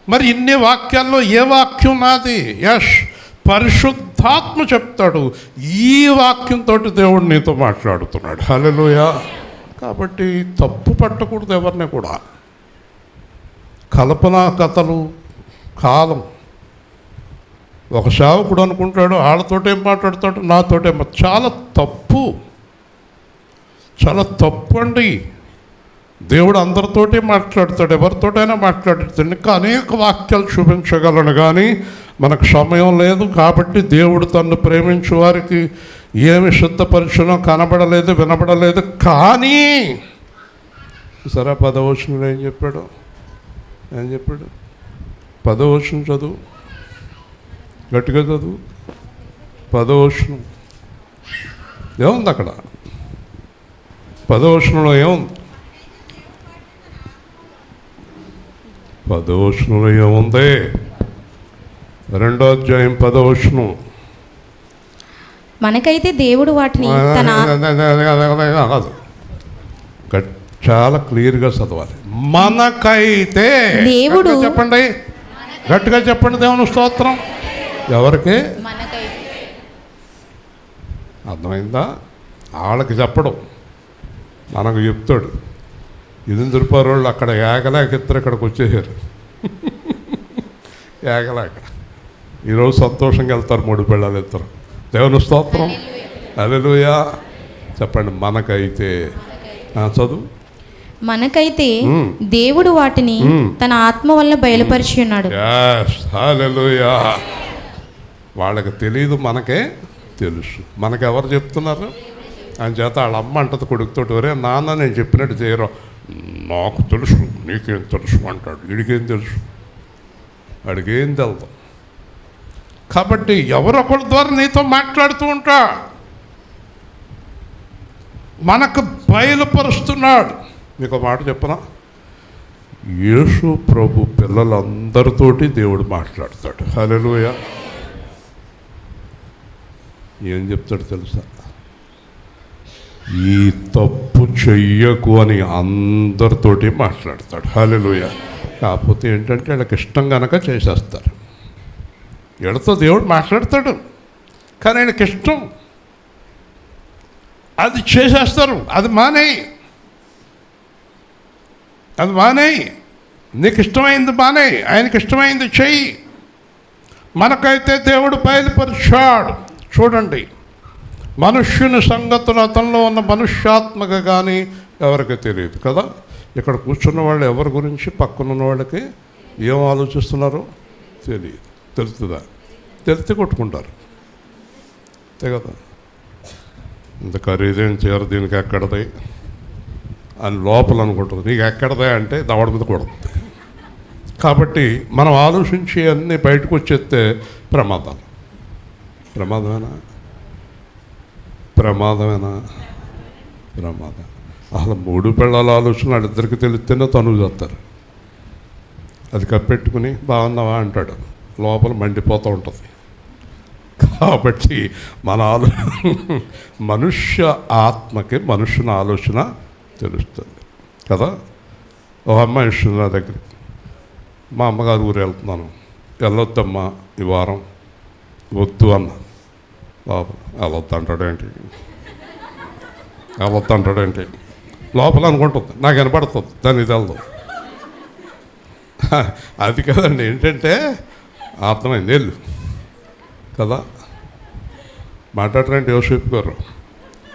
మరి ఇన్ని వాక్యాల్లో ఏ వాక్యం నాది? యష్ పరిశుద్ధాత్మ చెప్తాడు, ఈ వాక్యంతో దేవుడు నీతో మాట్లాడుతున్నాడు. హల్లెలూయా. కాబట్టి తప్పు పట్టకూడదు ఎవరిని కూడా. కల్పనా కథలు కాలం. ఒక సేవకుడు అనుకుంటాడు వాళ్ళతోటేం మాట్లాడతాడు, నాతోటేం. చాలా తప్పు, చాలా తప్పు అండి. దేవుడు అందరితోటి మాట్లాడతాడు, ఎవరితోటైనా మాట్లాడుతాడు. ఇంకా అనేక వాక్యాలు చూపించగలను కానీ మనకు సమయం లేదు. కాబట్టి దేవుడు తన్ను ప్రేమించే వారికి ఏమి సిద్ధపరిచనో కనబడలేదు, వినబడలేదు. కానీ సరే 10వ వచనంలో ఏం చెప్పాడు? 10వ వచనం చదువు, గట్టిగా చదువు. 10వ వచనం ఏముంది అక్కడ? 10వ వచనంలో ఏముంది? 10వ వచనంలో ఏముంది? 2వ అధ్యాయం 10వ వచనం. మనకైతే దేవుడు వాటిని చాలా క్లియర్గా చదవాలి. మనకైతే దేవుడు, చెప్పండి గట్టిగా చెప్పండి. దేవుని స్తోత్రం. ఎవరికి? అర్థమైందా? వాళ్ళకి చెప్పడం, మనకు చెప్తాడు. ఇది దుర్పారోళ్ళు అక్కడ ఏగలేక ఇద్దరు ఇక్కడికి వచ్చేసారు. ఏగలేక ఈరోజు సంతోషంగా వెళ్తారు 3 పిల్లలు ఇద్దరు. దేవుని స్తోత్రం. హల్లెలూయా. చెప్పండి. మనకైతే చదువు. మనకైతే దేవుడు వాటిని తన ఆత్మ వల్ల బయలుపరిచి ఉన్నాడు. హల్లెలూయా. వాళ్ళకి తెలియదు, మనకే తెలుసు. మనకెవరు చెప్తున్నారు? అని చేత వాళ్ళ అమ్మ అంటది కొడుకుతోటి, ఒరే నాన్న నేను చెప్పినట్టు చేయరు. నాకు తెలుసు, నీకేం తెలుసు అంటాడు. వీడికేం తెలుసు? వాడికేం తెలుసు. కాబట్టి ఎవరొకరి ద్వారా నీతో మాట్లాడుతూ ఉంటా, మనకు బయలుపరుస్తున్నాడు. మీకు మాట చెప్పనా? యేసు ప్రభు పిల్లలందరితోటి దేవుడు మాట్లాడతాడు. హల్లెలూయా. ఏం చెప్తాడు తెలుసా? ఈ తప్పు చెయ్యకు అని అందరితోటి మాట్లాడతాడు. హల్లెలూయా. కాకపోతే ఏంటంటే వీళ్ళకి ఇష్టం కనుక చేసేస్తారు. వీళ్ళతో దేవుడు మాట్లాడతాడు, కానీ వీళ్ళకి ఇష్టం, అది చేసేస్తారు. అది మానేయి, అది మానేయి. నీకు ఇష్టమైంది మానేయి, ఆయనకి ఇష్టమైంది చెయ్యి. మనకైతే దేవుడు బయలుపరిచాడు. చూడండి, మనుష్యుని సంగతులు అతనిలో ఉన్న మనుష్యాత్మక కానీ ఎవరికి తెలియదు కదా. ఇక్కడ కూర్చున్న వాళ్ళు ఎవరి గురించి పక్కనున్న వాళ్ళకి ఏం ఆలోచిస్తున్నారో తెలియదు. తెలుస్తుందా? తెలిస్తే కొట్టుకుంటారు అంతే కదా. ఇంత ఖరీదేం చీర దీనికి ఎక్కడది అని లోపల అనుకుంటుంది, నీకు ఎక్కడదే అంటే దవడ మీద కొడుతుంది. కాబట్టి మనం ఆలోచించి అన్నీ బయటకు వచ్చేస్తే ప్రమాదం. ప్రమాదమేనా? ప్రమాదమేనా? ప్రమాదం. అసలు 3 పిల్లల ఆలోచన వాళ్ళిద్దరికి తెలిస్తేనే తనువు చేస్తారు. అది కప్పెట్టుకుని బాగున్నావా అంటాడు, లోపల మండిపోతూ ఉంటుంది. కాబట్టి మన మనుష్య ఆత్మకి మనుషుని ఆలోచన తెలుస్తుంది కదా. ఒక అమ్మాయి ఇస్తుంది నా దగ్గరికి, మా అమ్మగారు ఊరు వెళ్తున్నాను, వెళ్ళొద్దమ్మా ఈ వారం, వద్దు అన్నా. లోపల వెళ్ళొద్దంటాడేంటి, వెళ్ళొద్దంటాడేంటి లోపల అనుకుంటుంది, నాకు వినపడుతుంది, దాన్ని ఇది వెళ్దాం. అది కదండి, ఏంటంటే అర్థమైంది వెళ్ళు కదా. మాట్లాడరండి యోసేపు గారు,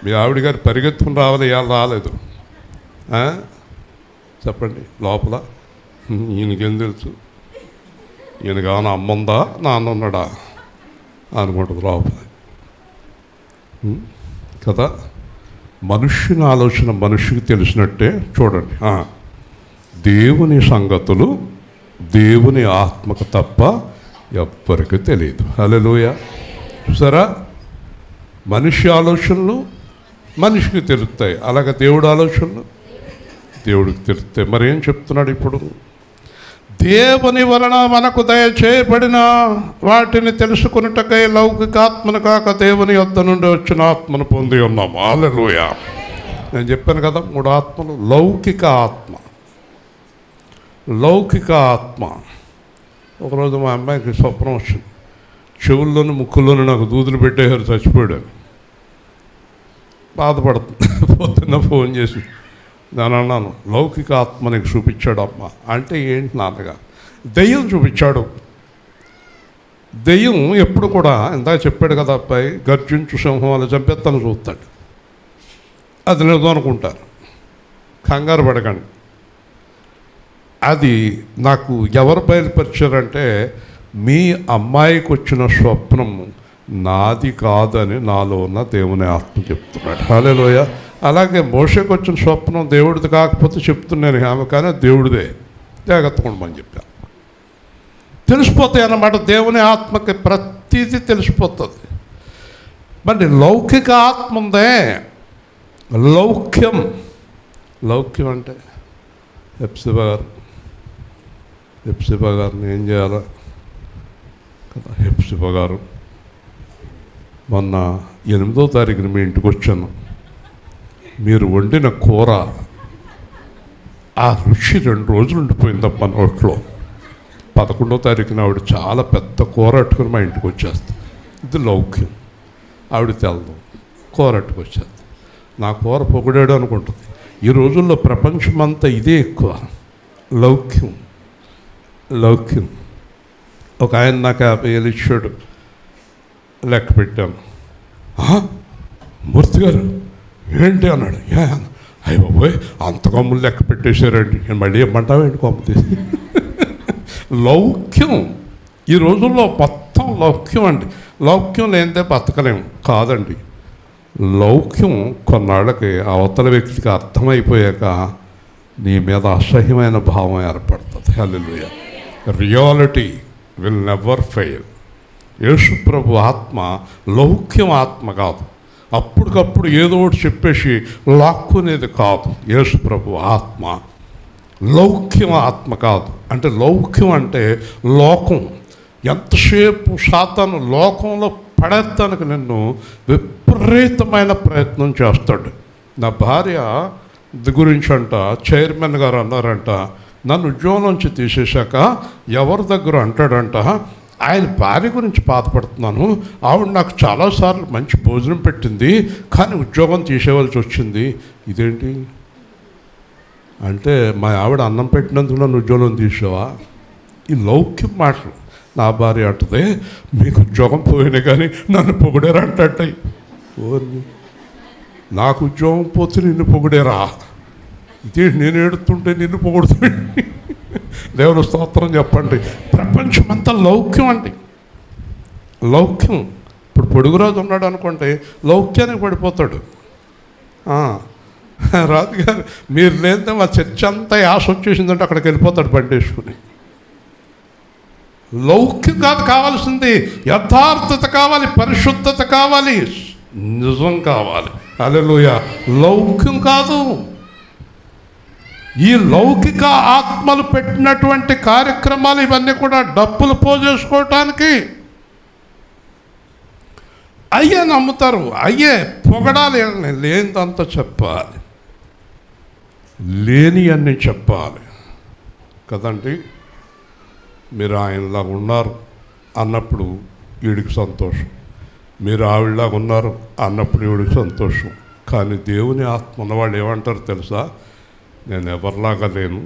మీ ఆవిడ గారు పరిగెత్తుకుని రావాలి, ఇవాళ రాలేదు చెప్పండి. లోపల ఈయనకేం తెలుసు, ఈయనకి ఏమైనా అమ్మ ఉందా నాన్న ఉన్నాడా అనుకుంటుంది లోపల కదా. మనుష్యుని ఆలోచన మనుషుకి తెలిసినట్టే చూడండి. దేవుని సంగతులు దేవుని ఆత్మకు తప్ప ఎవ్వరికి తెలియదు. హల్లెలూయా. చూసారా, మనిషి ఆలోచనలు మనిషికి తెలుస్తాయి, అలాగే దేవుడి ఆలోచనలు దేవుడికి తెలుస్తాయి. మరి ఏం చెప్తున్నాడు ఇప్పుడు? దేవుని వలన మనకు దయచేయబడిన వాటిని తెలుసుకున్నటకై లౌకికాత్మను కాక దేవుని యొద్ద నుండి వచ్చిన ఆత్మను పొంది ఉన్నాము. హల్లెలూయా. నేను చెప్పాను కదా 3 ఆత్మలు. లౌకిక ఆత్మ, లౌకిక ఆత్మ. ఒకరోజు మా అమ్మాయికి స్వప్నం వచ్చింది, చెవుల్లోని ముక్కుల్లోని నాకు దూదులు పెట్టేశారు, చచ్చిపోయాడు. బాధపడుతుంది. పొద్దున్న ఫోన్ చేసి నేను అన్నాను, లౌకిక ఆత్మ నీకు చూపించాడు అమ్మ అంటే. ఏంటి నాన్నగా? దెయ్యం చూపించాడు. దెయ్యం ఎప్పుడు కూడా ఇందాక చెప్పాడు కదా అబ్బాయి, గర్జించు సింహం అలా చంపేస్తాను చూస్తాడు. అది లేదు అనుకుంటారు, కంగారు పడకండి. అది నాకు ఎవరు బయలుపరిచారంటే, మీ అమ్మాయికి వచ్చిన స్వప్నం నాది కాదని నాలో ఉన్న దేవుని ఆత్మ చెప్తున్నాడు. హల్లెలూయా. అలాగే మోషేకి వచ్చిన స్వప్నం దేవుడిది కాకపోతే చెప్తున్నాను ఆమె, కానీ దేవుడిదే, జాగ్రత్తగా ఉండమని చెప్పాను. తెలిసిపోతాయి అన్నమాట, దేవుని ఆత్మకి ప్రతిదీ తెలిసిపోతుంది. మరి లౌకిక ఆత్మ ఉందే, లౌక్యం. లౌక్యం అంటే హెప్సిబా గారిని ఏం చేయాలి కదా. హెప్సిబా గారు మొన్న 8వ తారీఖున మీ ఇంటికి వచ్చాను. మీరు వండిన కూర ఆ రుచి 2 రోజులు ఉండిపోయిందమ్మా నోట్లో. 11వ తారీఖున ఆవిడ చాలా పెద్ద కూర అట్టుకుని మా ఇంటికి వచ్చేస్తుంది. ఇది లౌక్యం. ఆవిడ తెలదు, కూర అట్టుకొచ్చేది. నా కూర పొగిడాడు అనుకుంటుంది. ఈ రోజుల్లో ప్రపంచమంతా ఇదే ఎక్కువ, లౌక్యం. లౌక్యం. ఒక ఆయన నాకు 50,000 ఇచ్చాడు, లెక్క పెట్టాను. మూర్తి గారు ఏంటి అన్నాడు. అయ్య బాబోయ్ అంత కొమ్ములు లెక్క పెట్టేశారండి. నేను మళ్ళీ ఏమంటావేంటి కొమ్మ తీసి. లౌక్యం ఈ రోజుల్లో మొత్తం లౌక్యం అండి. లౌక్యం లేనిదే బతకలేము కాదండి. లౌక్యం కొన్నాళ్ళకి అవతల వ్యక్తికి అర్థమైపోయాక నీ మీద అసహ్యమైన భావం ఏర్పడుతుంది. Hallelujah. Reality will never fail. Yesu ప్రభు ఆత్మ లౌక్యం ఆత్మ కాదు, అప్పటికప్పుడు ఏదో ఒకటి చెప్పేసి లాక్కునేది కాదు. యేసు ప్రభు ఆత్మ లౌక్యం ఆత్మ కాదు. అంటే లౌక్యం అంటే లోకం. ఎంతసేపు సాతాను లోకంలో పడేస్తానికి నిన్ను విపరీతమైన ప్రయత్నం చేస్తాడు. నా భార్య గురించి అంట చైర్మన్ గారు అన్నారంట, నన్ను ఉద్యోగం నుంచి తీసేశాక ఎవరి దగ్గర అంటాడంట, ఆయన భార్య గురించి బాధపడుతున్నాను, ఆవిడ నాకు చాలాసార్లు మంచి భోజనం పెట్టింది, కానీ ఉద్యోగం తీసేవలసి వచ్చింది. ఇదేంటి అంటే, మా ఆవిడ అన్నం పెట్టినందుకు నన్ను ఉద్యోగం తీసావా? ఈ లౌక్యం మాటలు. నా భార్య అంటది, మీకు ఉద్యోగం పోయినా కానీ నన్ను పొగిడారంటాయి. ఓర్ని, నాకు ఉద్యోగం పోతే నిన్ను పొగిడేరా? ఇదే నేను ఏడుతుంటే నిన్ను పొగుడుతుంది. దేవుని స్తోత్రం చెప్పండి. ప్రపంచమంతా లౌక్యం అండి, లౌక్యం. ఇప్పుడు పొడుగురాజు ఉన్నాడు అనుకోండి, లౌక్యానికి పడిపోతాడు. రాజుగారు మీరు లేదంటే మా చర్చ అంతా యాస వచ్చేసిందంటే అక్కడికి వెళ్ళిపోతాడు బండి వేసుకుని. లౌక్యం కాదు కావాల్సింది, యథార్థత కావాలి, పరిశుద్ధత కావాలి, నిజం కావాలి. హల్లెలూయా. లౌక్యం కాదు. ఈ లౌకిక ఆత్మలు పెట్టినటువంటి కార్యక్రమాలు ఇవన్నీ కూడా డబ్బులు పోజేసుకోవటానికి. అయ్యే నమ్ముతారు, అయ్యే పొగడాలి, లేనిదంతా చెప్పాలి, లేని అన్నీ చెప్పాలి కదండి. మీరు ఆయనలా ఉన్నారు అన్నప్పుడు వీడికి సంతోషం, మీరు ఆవిడలాగా ఉన్నారు అన్నప్పుడు వీడికి సంతోషం. కానీ దేవుని ఆత్మ ఉన్నవాళ్ళు ఏమంటారు తెలుసా? నేను ఎవరిలాగా లేను,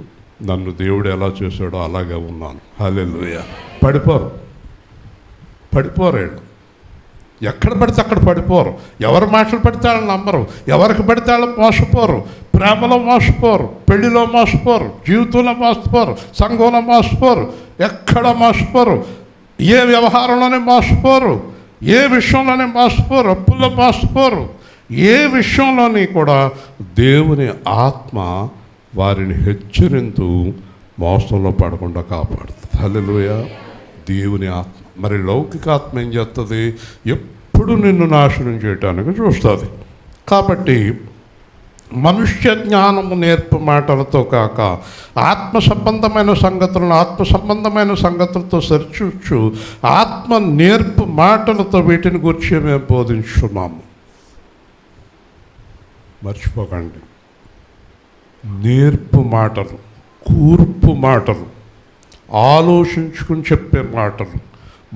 నన్ను దేవుడు ఎలా చేశాడో అలాగే ఉన్నాను. హల్లెలూయా. పడిపోరు, పడిపోరేళ్ళు. ఎక్కడ పడితే అక్కడ పడిపోరు. ఎవరి మాటలు పడితే వాళ్ళని నమ్మరు, ఎవరికి పడితే వాళ్ళు మోసపోరు. ప్రేమలో మోసపోరు, పెళ్లిలో మోసపోరు, జీవితంలో మోసపోరు, సంఘంలో మోసపోరు, ఎక్కడ మోసపోరు, ఏ వ్యవహారంలోనే మోసపోరు, ఏ విషయంలోనే మోసపోరు, అప్పుల్లో మోసపోరు. ఏ విషయంలోని కూడా దేవుని ఆత్మ వారిని హెచ్చరింతూ మోసంలో పడకుండా కాపాడుతుంది. హల్లెలూయా. దేవుని ఆత్మ. మరి లౌకిక ఆత్మ ఏం చేస్తుంది? ఎప్పుడు నిన్ను నాశనం చేయటానికి చూస్తుంది. కాబట్టి మనుష్య జ్ఞానము నేర్పు మాటలతో కాక ఆత్మ సంబంధమైన సంగతులతో సరిచూచు ఆత్మ నేర్పు మాటలతో వీటిని గురించి మేము బోధించున్నాము. మర్చిపోకండి. నేర్పు మాటలు, కూర్పు మాటలు, ఆలోచించుకుని చెప్పే మాటలు,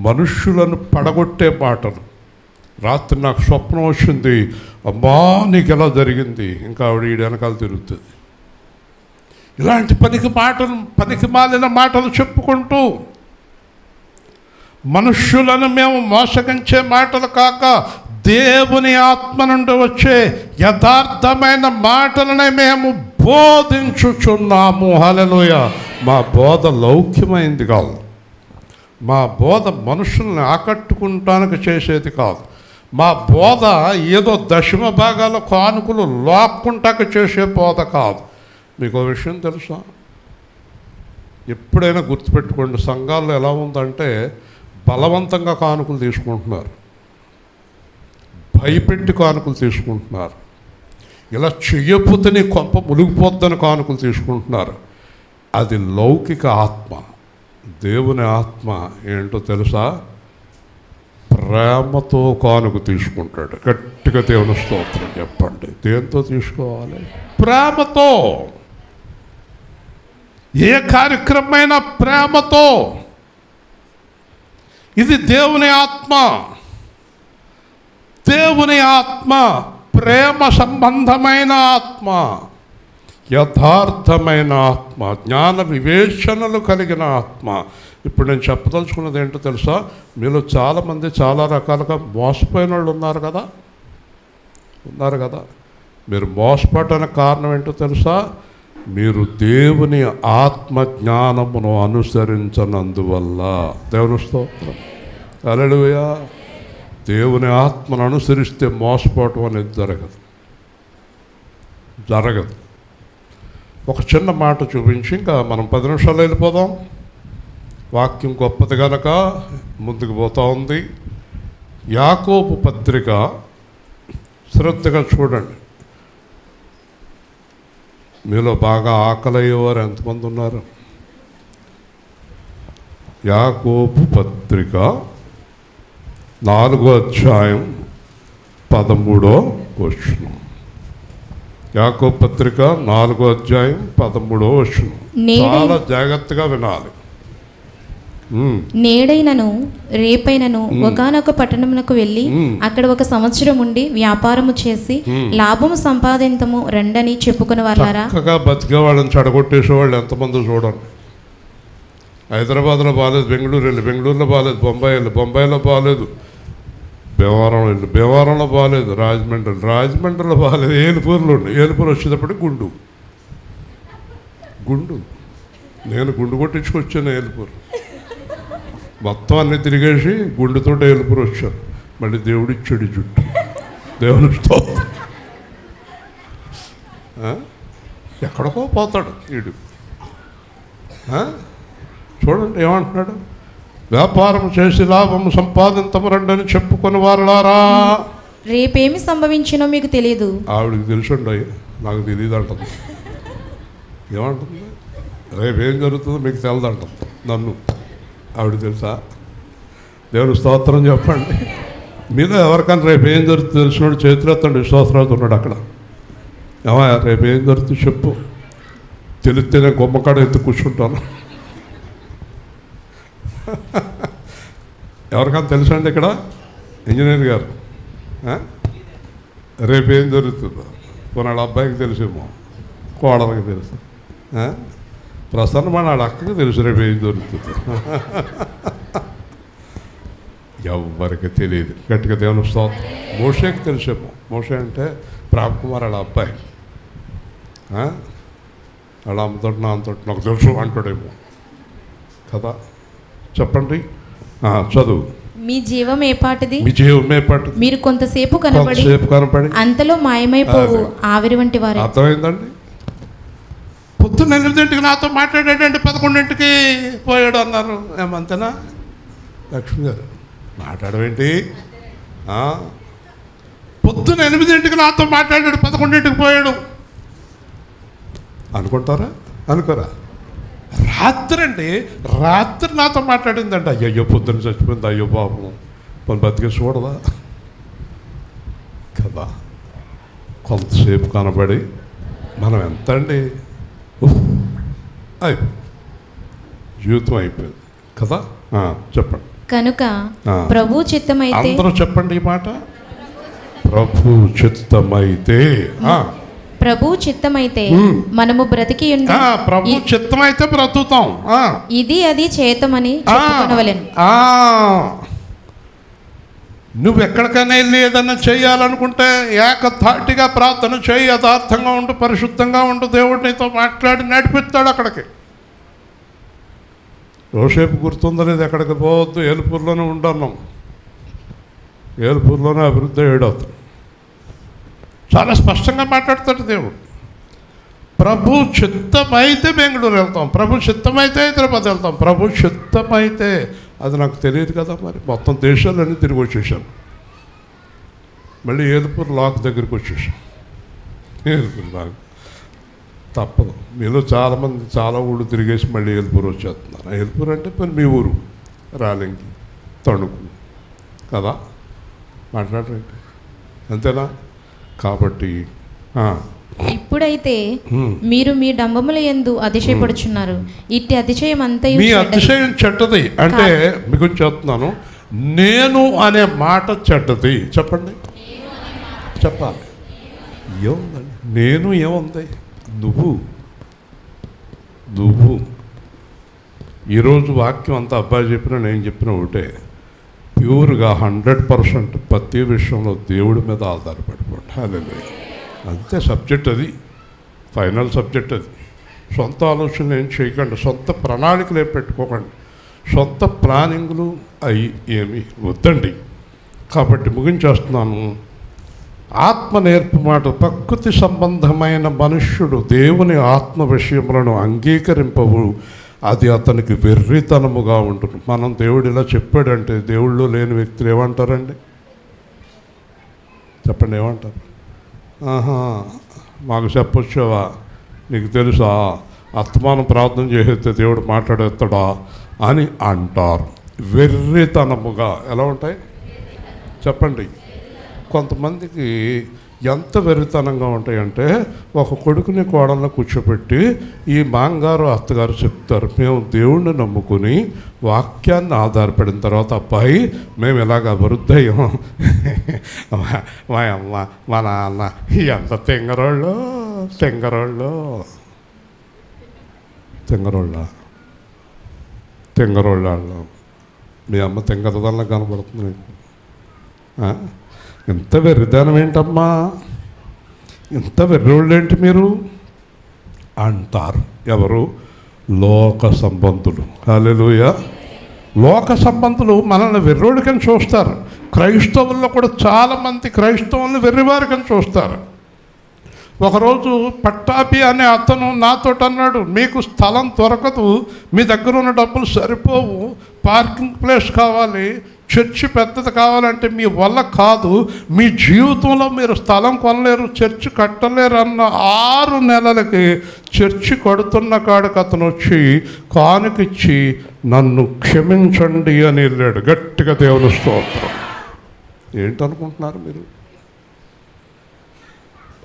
మనుష్యులను పడగొట్టే మాటలు. రాత్రి నాకు స్వప్నం వచ్చింది, అమ్మా నీకు ఎలా జరిగింది, ఇంకా ఆవిడ ఈ వెనకాల తిరుగుతుంది. ఇలాంటి పనికి మాలిన మాటలు చెప్పుకుంటూ మనుష్యులను మేము మోసగించే మాటలు కాక దేవుని ఆత్మ నుండి వచ్చే యథార్థమైన మాటలనే మేము బోధించుచున్నాము. హల్లెలూయా. మా బోధ లౌక్యమైంది కాదు, మా బోధ మనుషుల్ని ఆకట్టుకుంటానికి చేసేది కాదు, మా బోధ ఏదో దశమ భాగాల కానుకలు లాక్కుంటాక చేసే బోధ కాదు. మీకు ఒక విషయం తెలుసా? ఎప్పుడైనా గుర్తుపెట్టుకోండి, సంఘాల్లో ఎలా ఉందంటే బలవంతంగా కానుకలు తీసుకుంటున్నారు, భయపెట్టి కానుకలు తీసుకుంటున్నారు, ఇలా చెయ్యకపోతే నీ కొంప మునిగిపోద్దని కానుకలు తీసుకుంటున్నారు. అది లౌకిక ఆత్మ. దేవుని ఆత్మ ఏంటో తెలుసా? ప్రేమతో కానుక తీసుకుంటాడు. గట్టిగా దేవుని స్తోత్రం చెప్పండి. దేంతో తీసుకోవాలి? ప్రేమతో. ఏ కార్యక్రమమైనా ప్రేమతో. ఇది దేవుని ఆత్మ. దేవుని ఆత్మ ప్రేమ సంబంధమైన ఆత్మ, యథార్థమైన ఆత్మ, జ్ఞాన వివేచనలు కలిగిన ఆత్మ. ఇప్పుడు నేను చెప్పదలుచుకున్నది ఏంటో తెలుసా? మీలో చాలామంది చాలా రకాలుగా మోసపోయిన వాళ్ళు ఉన్నారు కదా. మీరు మోసపడడానికి కారణం ఏంటో తెలుసా? మీరు దేవుని ఆత్మ జ్ఞానమును అనుసరించనందువల్ల. దేవుని స్తోత్రం. హల్లెలూయా. దేవుని ఆత్మను అనుసరిస్తే మోసపోవటం అనేది జరగదు. ఒక చిన్న మాట చూపించి ఇంకా మనం 10 నిమిషాలు వెళ్ళిపోదాం. వాక్యం గొప్పది కనుక ముందుకు పోతూ ఉంది. యాకోబు పత్రిక శ్రద్ధగా చూడండి. మీలో బాగా ఆకలయ్యేవారు ఎంతమంది ఉన్నారు? యాకోబు పత్రిక 4వ అధ్యాయం 13వ వచనం. యాకోబు పత్రిక 4వ అధ్యాయం 13వ వచనం. చాలా జాగ్రత్తగా వినాలి. నేడైనను రేపైనను ఒకానొక పట్టణమునకు వెళ్ళి అక్కడ 1 సంవత్సరం ఉండి వ్యాపారము చేసి లాభము సంపాదించము రండని చెప్పుకుని వాళ్ళారా. చక్కగా బతికే వాళ్ళని చెడగొట్టేసేవాళ్ళు ఎంతమంది చూడండి. హైదరాబాద్లో బాగాలేదు, బెంగళూరులో బాగాలేదు, బొంబాయిలో బాగాలేదు, భీమవరంలో బాగాలేదు, రాజమండ్రిలో బాగాలేదు, ఏలుపూరు వచ్చేటప్పటికి గుండు. నేను గుండు కొట్టించుకొచ్చాను ఏలుపూరు. మొత్తం అన్నీ తిరిగేసి గుండెతో ఏలుపూరు వచ్చాను. మళ్ళీ దేవుడు ఇచ్చాడు జుట్టు. దేవుని స్తోత్రం. ఎక్కడికో పోతాడు వీడు. చూడండి ఏమంటున్నాడు, వ్యాపారం చేసి లాభము సంపాదించము రండని చెప్పుకొని వారలారా. రేపేమి సంభవించినో మీకు తెలియదు. ఆవిడకి తెలుసుండి, నాకు తెలియదు అంటుంది. ఏమంటుంది, రేపేం జరుగుతుందో మీకు తెలదంటుంది. నన్ను ఆవిడ తెలుసా? దేవుని స్తోత్రం చెప్పండి. మీలో ఎవరికైనా రేపు ఏం జరుగుతుంది తెలిసినాడు చేతులు ఎత్తండి. విశ్వాసరాజు ఉన్నాడు అక్కడ. ఏమయ్యా రేపు ఏం జరుగుతుంది చెప్పు. తెలిస్తే నేను కొమ్మకాడ ఎత్తు కూర్చుంటాను. ఎవరికైనా తెలుసా అండి ఇక్కడ? ఇంజనీర్ గారు రేపేం జరుగుతుందో వాళ్ళ అబ్బాయికి తెలిసేమో, కోడలకి తెలుసు, ప్రసన్న వాళ్ళ అక్కకి తెలుసు రేపు ఏం జరుగుతుందో. ఎవరికి తెలియదు. గట్టిగా దేవుని స్తోత్రం. మోషేకి తెలిసేమో. మోషే అంటే ప్రాకుమార్ వాళ్ళ అబ్బాయి. వాళ్ళ అమ్మతోటి నాన్నతోటి నాకు తెలుసు అంటాడేమో కదా. చెప్పండి, చదువు. మీ జీవం ఏపాటిది? మీరు కొంతసేపు కనపడి అంతలో మాయమైపోవు ఆవిరి వంటి వారు. అర్థమైందండి. పొద్దున్న 8ంటికి నాతో మాట్లాడాడండి, 11ంటికి పోయాడు అన్నారు. ఏమంతేనా లక్ష్మి గారు? మాట్లాడవేంటి? పొద్దున్న 8ంటికి నాతో మాట్లాడాడు, 11ంటికి పోయాడు అనుకుంటారా? అనుకోరా? రాత్రి నాతో మాట్లాడిందంట. అయ్యో పొద్దున్న చచ్చిపోయింది, అయ్యో పాపం, పని బతికేసి చూడదా కదా. కొంతసేపు కనబడి మనం ఎంత అండి జీవితం అయిపోయింది కదా. చెప్పండి. కనుక ప్రభు చిత్తమైతే, అందరూ చెప్పండి ఈ మాట, ప్రభు చిత్తమైతే. ప్రభు చిత్తమైతే మనము బ్రతికి ఉండి, ప్రభు చిత్తమైతే బ్రతుకుతాం. ఇది అది చేతమని చెప్పుకొనవలెను. నువ్వు ఎక్కడికైనా వెళ్ళి ఏదన్నా చేయాలనుకుంటే ఏకధాటిగా ప్రార్థన చేయి, యథార్థంగా ఉండు, పరిశుద్ధంగా ఉండు. దేవుడు నీతో మాట్లాడి నడిపిస్తాడు అక్కడికి. యోసేపు గుర్తుందనేది ఎక్కడికి పోవద్దు, ఏలుపూరులోనే ఉండన్నాం. ఏలుపూరులోనే అభివృద్ధి అయ్యాడు. చాలా స్పష్టంగా మాట్లాడతాడు దేవుడు. ప్రభు చిత్తమైతే బెంగళూరు వెళ్తాం, ప్రభు చిత్తమైతే హైదరాబాద్ వెళ్తాం, ప్రభు చిత్తమైతే. అది నాకు తెలియదు కదా. మరి మొత్తం దేశాలన్నీ తిరిగి వచ్చేసాను. మళ్ళీ ఏలుపూరు లాక్ దగ్గరికి వచ్చేసాం. ఏలుపూరు లాక్ తప్పదు. మీలో చాలామంది చాలా ఊళ్ళు తిరిగేసి మళ్ళీ ఏలుపూరు వచ్చేస్తున్నారు. ఏలుపూరు అంటే మరి మీ ఊరు, రాలింగి, తణుకు కదా. మాట్లాడరండి, అంతేనా? కాబట్టి ఇప్పుడైతే మీరు మీ డంబముల యందు అతిశయపడుచున్నారు. ఇట్టి అతిశయం అంతయు మీ అతిశయం చెడ్డది. అంటే మీకు చెప్తున్నాను, నేను అనే మాట చెడ్డది. చెప్పండి, చెప్పాలి. ఏముందండి? నేను ఏముంది? నువ్వు ఈరోజు వాక్యం అంతా అబ్బాయి చెప్పినా నేను చెప్పిన ఒకటే, ప్యూర్గా 100% ప్రతి విషయంలో దేవుడి మీద ఆధారపడిపోండి. హల్లెలూయా. అంతే సబ్జెక్ట్, అది ఫైనల్ సబ్జెక్ట్. అది సొంత ఆలోచనలు ఏం చేయకండి, సొంత ప్రణాళికలు ఏం పెట్టుకోకండి, సొంత ప్లానింగ్లు అవి ఏమి వద్దండి. కాబట్టి ముగించేస్తున్నాను. ఆత్మ నేర్పు మాట, ప్రకృతి సంబంధమైన మనుష్యుడు దేవుని ఆత్మ విషయములను అంగీకరింపవు, అది అతనికి వెర్రితనముగా ఉంటుంది. మనం దేవుడు ఇలా చెప్పాడంటే దేవుళ్ళు లేని వ్యక్తులు ఏమంటారండి? చెప్పండి, ఏమంటారు? మాకు చెప్పొచ్చావా, నీకు తెలుసా, అస్తమానం ప్రార్థన చేసేస్తే దేవుడు మాట్లాడేస్తాడా అని అంటారు. వెర్రితనముగా ఎలా ఉంటాయి చెప్పండి. కొంతమందికి ఎంత వెరితనంగా ఉంటాయంటే, ఒక కొడుకుని కోడలను కూర్చోబెట్టి ఈ మాంగారు అత్తగారు చెప్తారు, మేము దేవుణ్ణి నమ్ముకుని వాక్యాన్ని ఆధారపడిన తర్వాత అబ్బాయి మేము ఇలాగ అభివృద్ధి అయ్యాం, మా అమ్మ మా నాన్న ఎంత తెంగరోళ్ళు తెంగరోళ్ళ మీ అమ్మ తెంగరదల్లా కనబడుతుంది నీకు. ఇంత వెర్రిదానం ఏంటమ్మా, ఇంత వెర్రోళ్ళేంటి మీరు అంటారు. ఎవరు? లోక సంబంధులు. హల్లెలూయా. లోక సంబంధులు మనల్ని వెర్రోడికని చూస్తారు. క్రైస్తవుల్లో కూడా చాలామంది క్రైస్తవుల్ని వెర్రివారికని చూస్తారు. ఒకరోజు పట్టాపి అనే అతను నాతో అన్నాడు, మీకు స్థలం దొరకదు, మీ దగ్గర ఉన్న డబ్బులు సరిపోవు, పార్కింగ్ ప్లేస్ కావాలి, చర్చి పెద్దది కావాలంటే మీ వల్ల కాదు, మీ జీవితంలో మీరు స్థలం కొనలేరు, చర్చి కట్టలేరు అన్న 6 నెలలకి చర్చి కడుతున్న కాడికి అతను వచ్చి కానుకిచ్చి నన్ను క్షమించండి అని వెళ్ళాడు. గట్టిగా దేవుని స్తోత్రం. ఏంటనుకుంటున్నారు మీరు?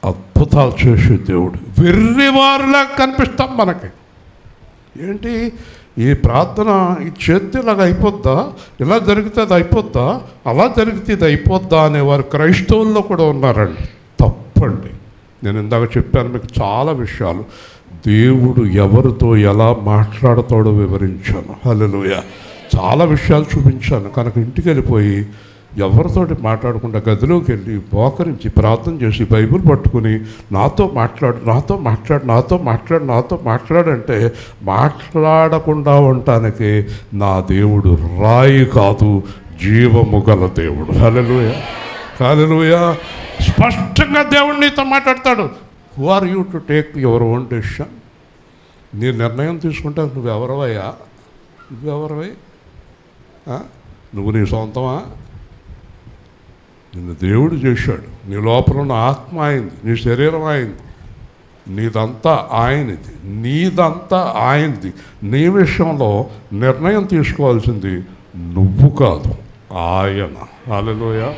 అద్భుతాలు చేసే దేవుడు. వెర్రివారులా కనిపిస్తాం మనకి. ఏంటి ఈ ప్రార్థన, ఈ చేతి ఇలాగ అయిపోద్దా, ఇలా జరిగితే అది అయిపోద్దా, అలా జరిగితే ఇది అయిపోద్దా అనేవారు క్రైస్తవుల్లో కూడా ఉన్నారండి. తప్పండి. నేను ఇందాక చెప్పాను మీకు చాలా విషయాలు. దేవుడు ఎవరితో ఎలా మాట్లాడతాడో వివరించాను. హల్లెలూయా. చాలా విషయాలు చూపించాను. కనుక ఇంటికి వెళ్ళిపోయి ఎవరితోటి మాట్లాడకుండా గదిలోకి వెళ్ళి మోకరించి ప్రార్థన చేసి బైబిల్ పట్టుకుని నాతో మాట్లాడంటే మాట్లాడకుండా ఉండటానికి నా దేవుడు రాయి కాదు, జీవము గల దేవుడు. హల్లెలూయా. హల్లెలూయా. స్పష్టంగా దేవుడు నీతో మాట్లాడతాడు. Who are you to take your own decision? నీ నిర్ణయం తీసుకుంటే నువ్వెవరవయ్యా? నువ్వు నీ సొంతమా? నిన్ను దేవుడు చేశాడు. నీ లోపల ఉన్న ఆత్మ అయింది, నీ శరీరం అయింది, నీదంతా ఆయనది. నీ విషయంలో నిర్ణయం తీసుకోవాల్సింది నువ్వు కాదు, ఆయన. హల్లెలూయా.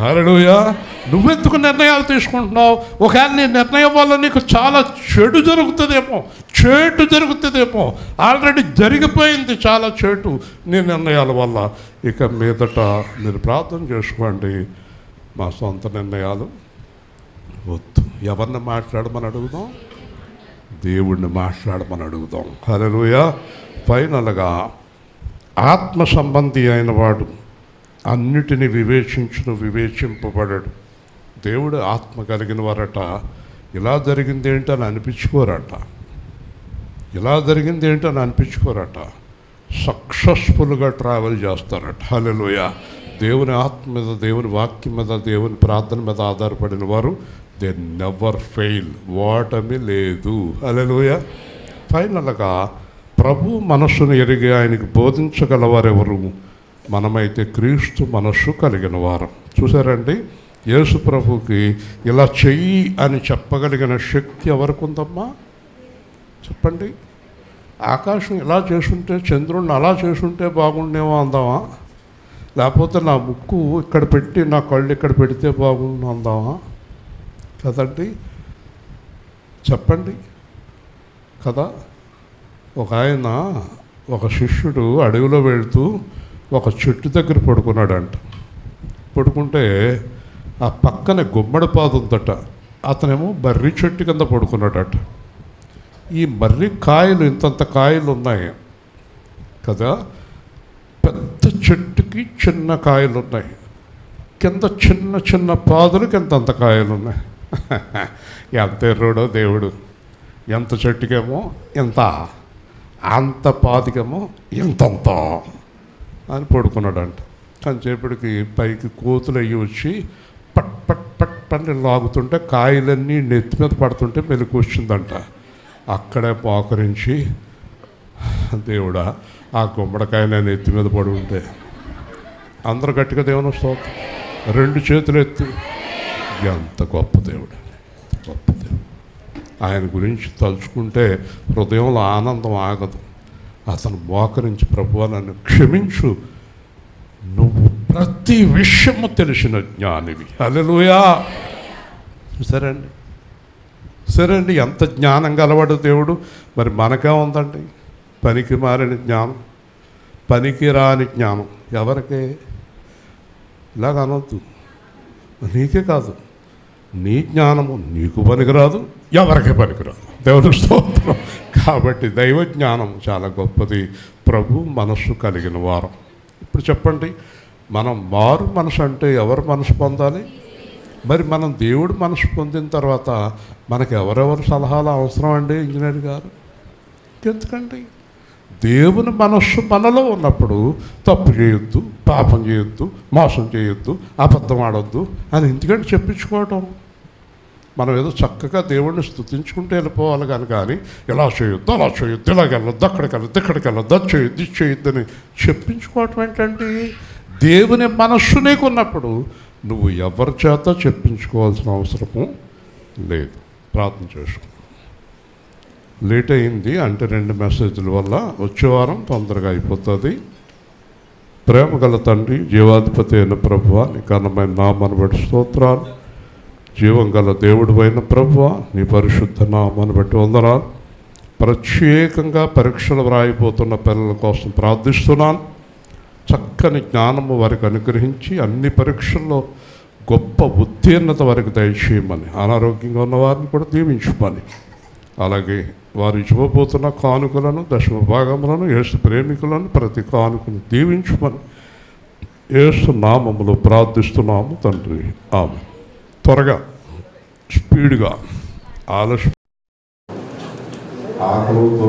హల్లెలూయా. నువ్వెందుకు నిర్ణయాలు తీసుకుంటున్నావు? ఒకవేళ నీ నిర్ణయం వల్ల నీకు చాలా చెడు జరుగుతుందేమో. ఆల్రెడీ జరిగిపోయింది చాలా చెడు నీ నిర్ణయాల వల్ల. ఇక మీదట మీరు ప్రార్థన చేసుకోండి, మా సొంత నిర్ణయాలు వద్దు. ఎవరిని మాట్లాడమని అడుగుదాం? దేవుణ్ణి మాట్లాడమని అడుగుదాం. హల్లెలూయా. ఫైనల్గా ఆత్మ సంబంధి అయిన వాడు అన్నిటినీ వివేచింపబడాడు. దేవుడు ఆత్మ కలిగిన వారట ఇలా జరిగింది ఏంటి అని అనిపించుకోరట. సక్సెస్ఫుల్గా ట్రావెల్ చేస్తారట. హల్లెలూయా. దేవుని ఆత్మ మీద, దేవుని వాక్యం మీద, దేవుని ప్రార్థన మీద ఆధారపడిన వారు దే నెవర్ ఫెయిల్. ఓటమి లేదు. హల్లెలూయా. ఫైనల్గా ప్రభు మనస్సును ఎరిగి ఆయనకి బోధించగలవారెవరు? మనమైతే క్రీస్తు మనస్సు కలిగిన వారం. చూసారండి, యేసు ప్రభుకి ఇలా చెయ్యి అని చెప్పగలిగిన శక్తి ఎవరికి ఉందమ్మా? చెప్పండి. ఆకాశం ఇలా చేసుంటే, చంద్రుడిని అలా చేసుంటే బాగుండేమో అందామా? లేకపోతే నా ముక్కు ఇక్కడ పెట్టి నా కళ్ళు ఇక్కడ పెడితే బాగుండు అందామా? కదండి, చెప్పండి కదా. ఒక శిష్యుడు అడవిలో వెళుతూ ఒక చెట్టు దగ్గర పడుకున్నాడంట. పడుకుంటే ఆ పక్కన గుమ్మడి పాదు ఉందట. అతనేమో మర్రి చెట్టు కింద పడుకున్నాడట. ఈ మర్రి కాయలు ఇంతంత కాయలు ఉన్నాయి కదా, పెద్ద చెట్టుకి చిన్న కాయలు ఉన్నాయి, కింద చిన్న చిన్న పాదులకి ఇంతంత కాయలు ఉన్నాయి. ఎంత ఎర్రోడో దేవుడు. ఎంత చెట్టుకేమో ఇంత, అంత పాతికేమో ఇంతంత అని పడుకున్నాడంట. కొంచెంసేపటికి పైకి కోతులు అయ్యి వచ్చి పట్ పట్ పట్ పని లాగుతుంటే కాయలన్నీ నెత్తి మీద పడుతుంటే మెలకు వచ్చిందంట. అక్కడే మోకరించి, దేవుడా ఆ గుమ్మడికాయలు నెత్తి మీద పడి ఉంటే. అందరూ గట్టిగా దేవుని స్తోత్రం. 2 చేతులు ఎత్తి, ఎంత గొప్ప దేవుడు, గొప్ప దేవుడు. ఆయన గురించి తలుచుకుంటే హృదయంలో ఆనందం ఆగదు. అతను మోకరించి, ప్రభువా నన్ను క్షమించు, నువ్వు ప్రతి విషయము తెలిసిన జ్ఞానివి. హల్లెలూయా. సరే అండి, ఎంత జ్ఞానం గలవాడు దేవుడు. మరి మనకే ఉందండి పనికి మారిన జ్ఞానం, పనికి రాని జ్ఞానం. ఎవరికే ఇలాగ అనొద్దు. నీకే కాదు, నీ జ్ఞానము నీకు పనికిరాదు, ఎవరికే పనికిరాదు. దేవుని స్తోత్రం. కాబట్టి దైవ జ్ఞానం చాలా గొప్పది. ప్రభు మనస్సు కలిగిన వారం. ఇప్పుడు చెప్పండి, మనం మారు మనసు అంటే ఎవరు మనసు పొందాలి? మరి మనం దేవుడు మనసు పొందిన తర్వాత మనకు ఎవరెవరు సలహాలు అవసరం అండి ఇంజనీర్ గారు? ఎందుకండి దేవుని మనస్సు మనలో ఉన్నప్పుడు తప్పు చేయొద్దు, పాపం చేయొద్దు, మోసం చేయొద్దు, అబద్ధం ఆడొద్దు అని ఎందుకంటే చెప్పించుకోవటం. మనం ఏదో చక్కగా దేవుడిని స్తుతించుకుంటూ వెళ్ళిపోవాలి కానీ ఇలా చేయొద్దు, అలా చేయొద్దు, ఇలాగ వెళ్ళొద్దు, అక్కడికి వెళ్ళొద్దు, ఇక్కడికి వెళ్ళొద్దు, అది చేయొద్దు, ఇది చేయొద్దు అని చెప్పించుకోవటం ఏంటండి? దేవుని మనస్సు నీకున్నప్పుడు నువ్వు ఎవరి చేత చెప్పించుకోవాల్సిన అవసరము లేదు. ప్రార్థన చేసుకో. లేట్ అయింది అంటే 2 మెసేజ్ల వల్ల వచ్చే వారం తొందరగా అయిపోతుంది. ప్రేమ గల తండ్రి, జీవాధిపతి అయిన ప్రభువా, నీ ఘనమైన నామాన్ని బట్టి స్తోత్రాలు. జీవం గల దేవుడు అయిన ప్రభువా, నీ పరిశుద్ధ నామాన్ని బట్టి వందనాలు. ప్రత్యేకంగా పరీక్షలు వ్రాయిపోతున్న పిల్లల కోసం ప్రార్థిస్తున్నాను. చక్కని జ్ఞానము వారికి అనుగ్రహించి అన్ని పరీక్షల్లో గొప్ప ఉత్తీర్ణత వారికి దయచేయమని, అనారోగ్యంగా ఉన్న వారిని కూడా దీవించమని, అలాగే వారు ఇవ్వబోతున్న కానుకలను, దశమ భాగములను, యేసు ప్రేమికులను ప్రతి కానుకను దీవించమని యేసు నామములో ప్రార్థిస్తున్నాము తండ్రి. ఆమె త్వరగా స్పీడ్గా ఆలస్యం ఆకలితో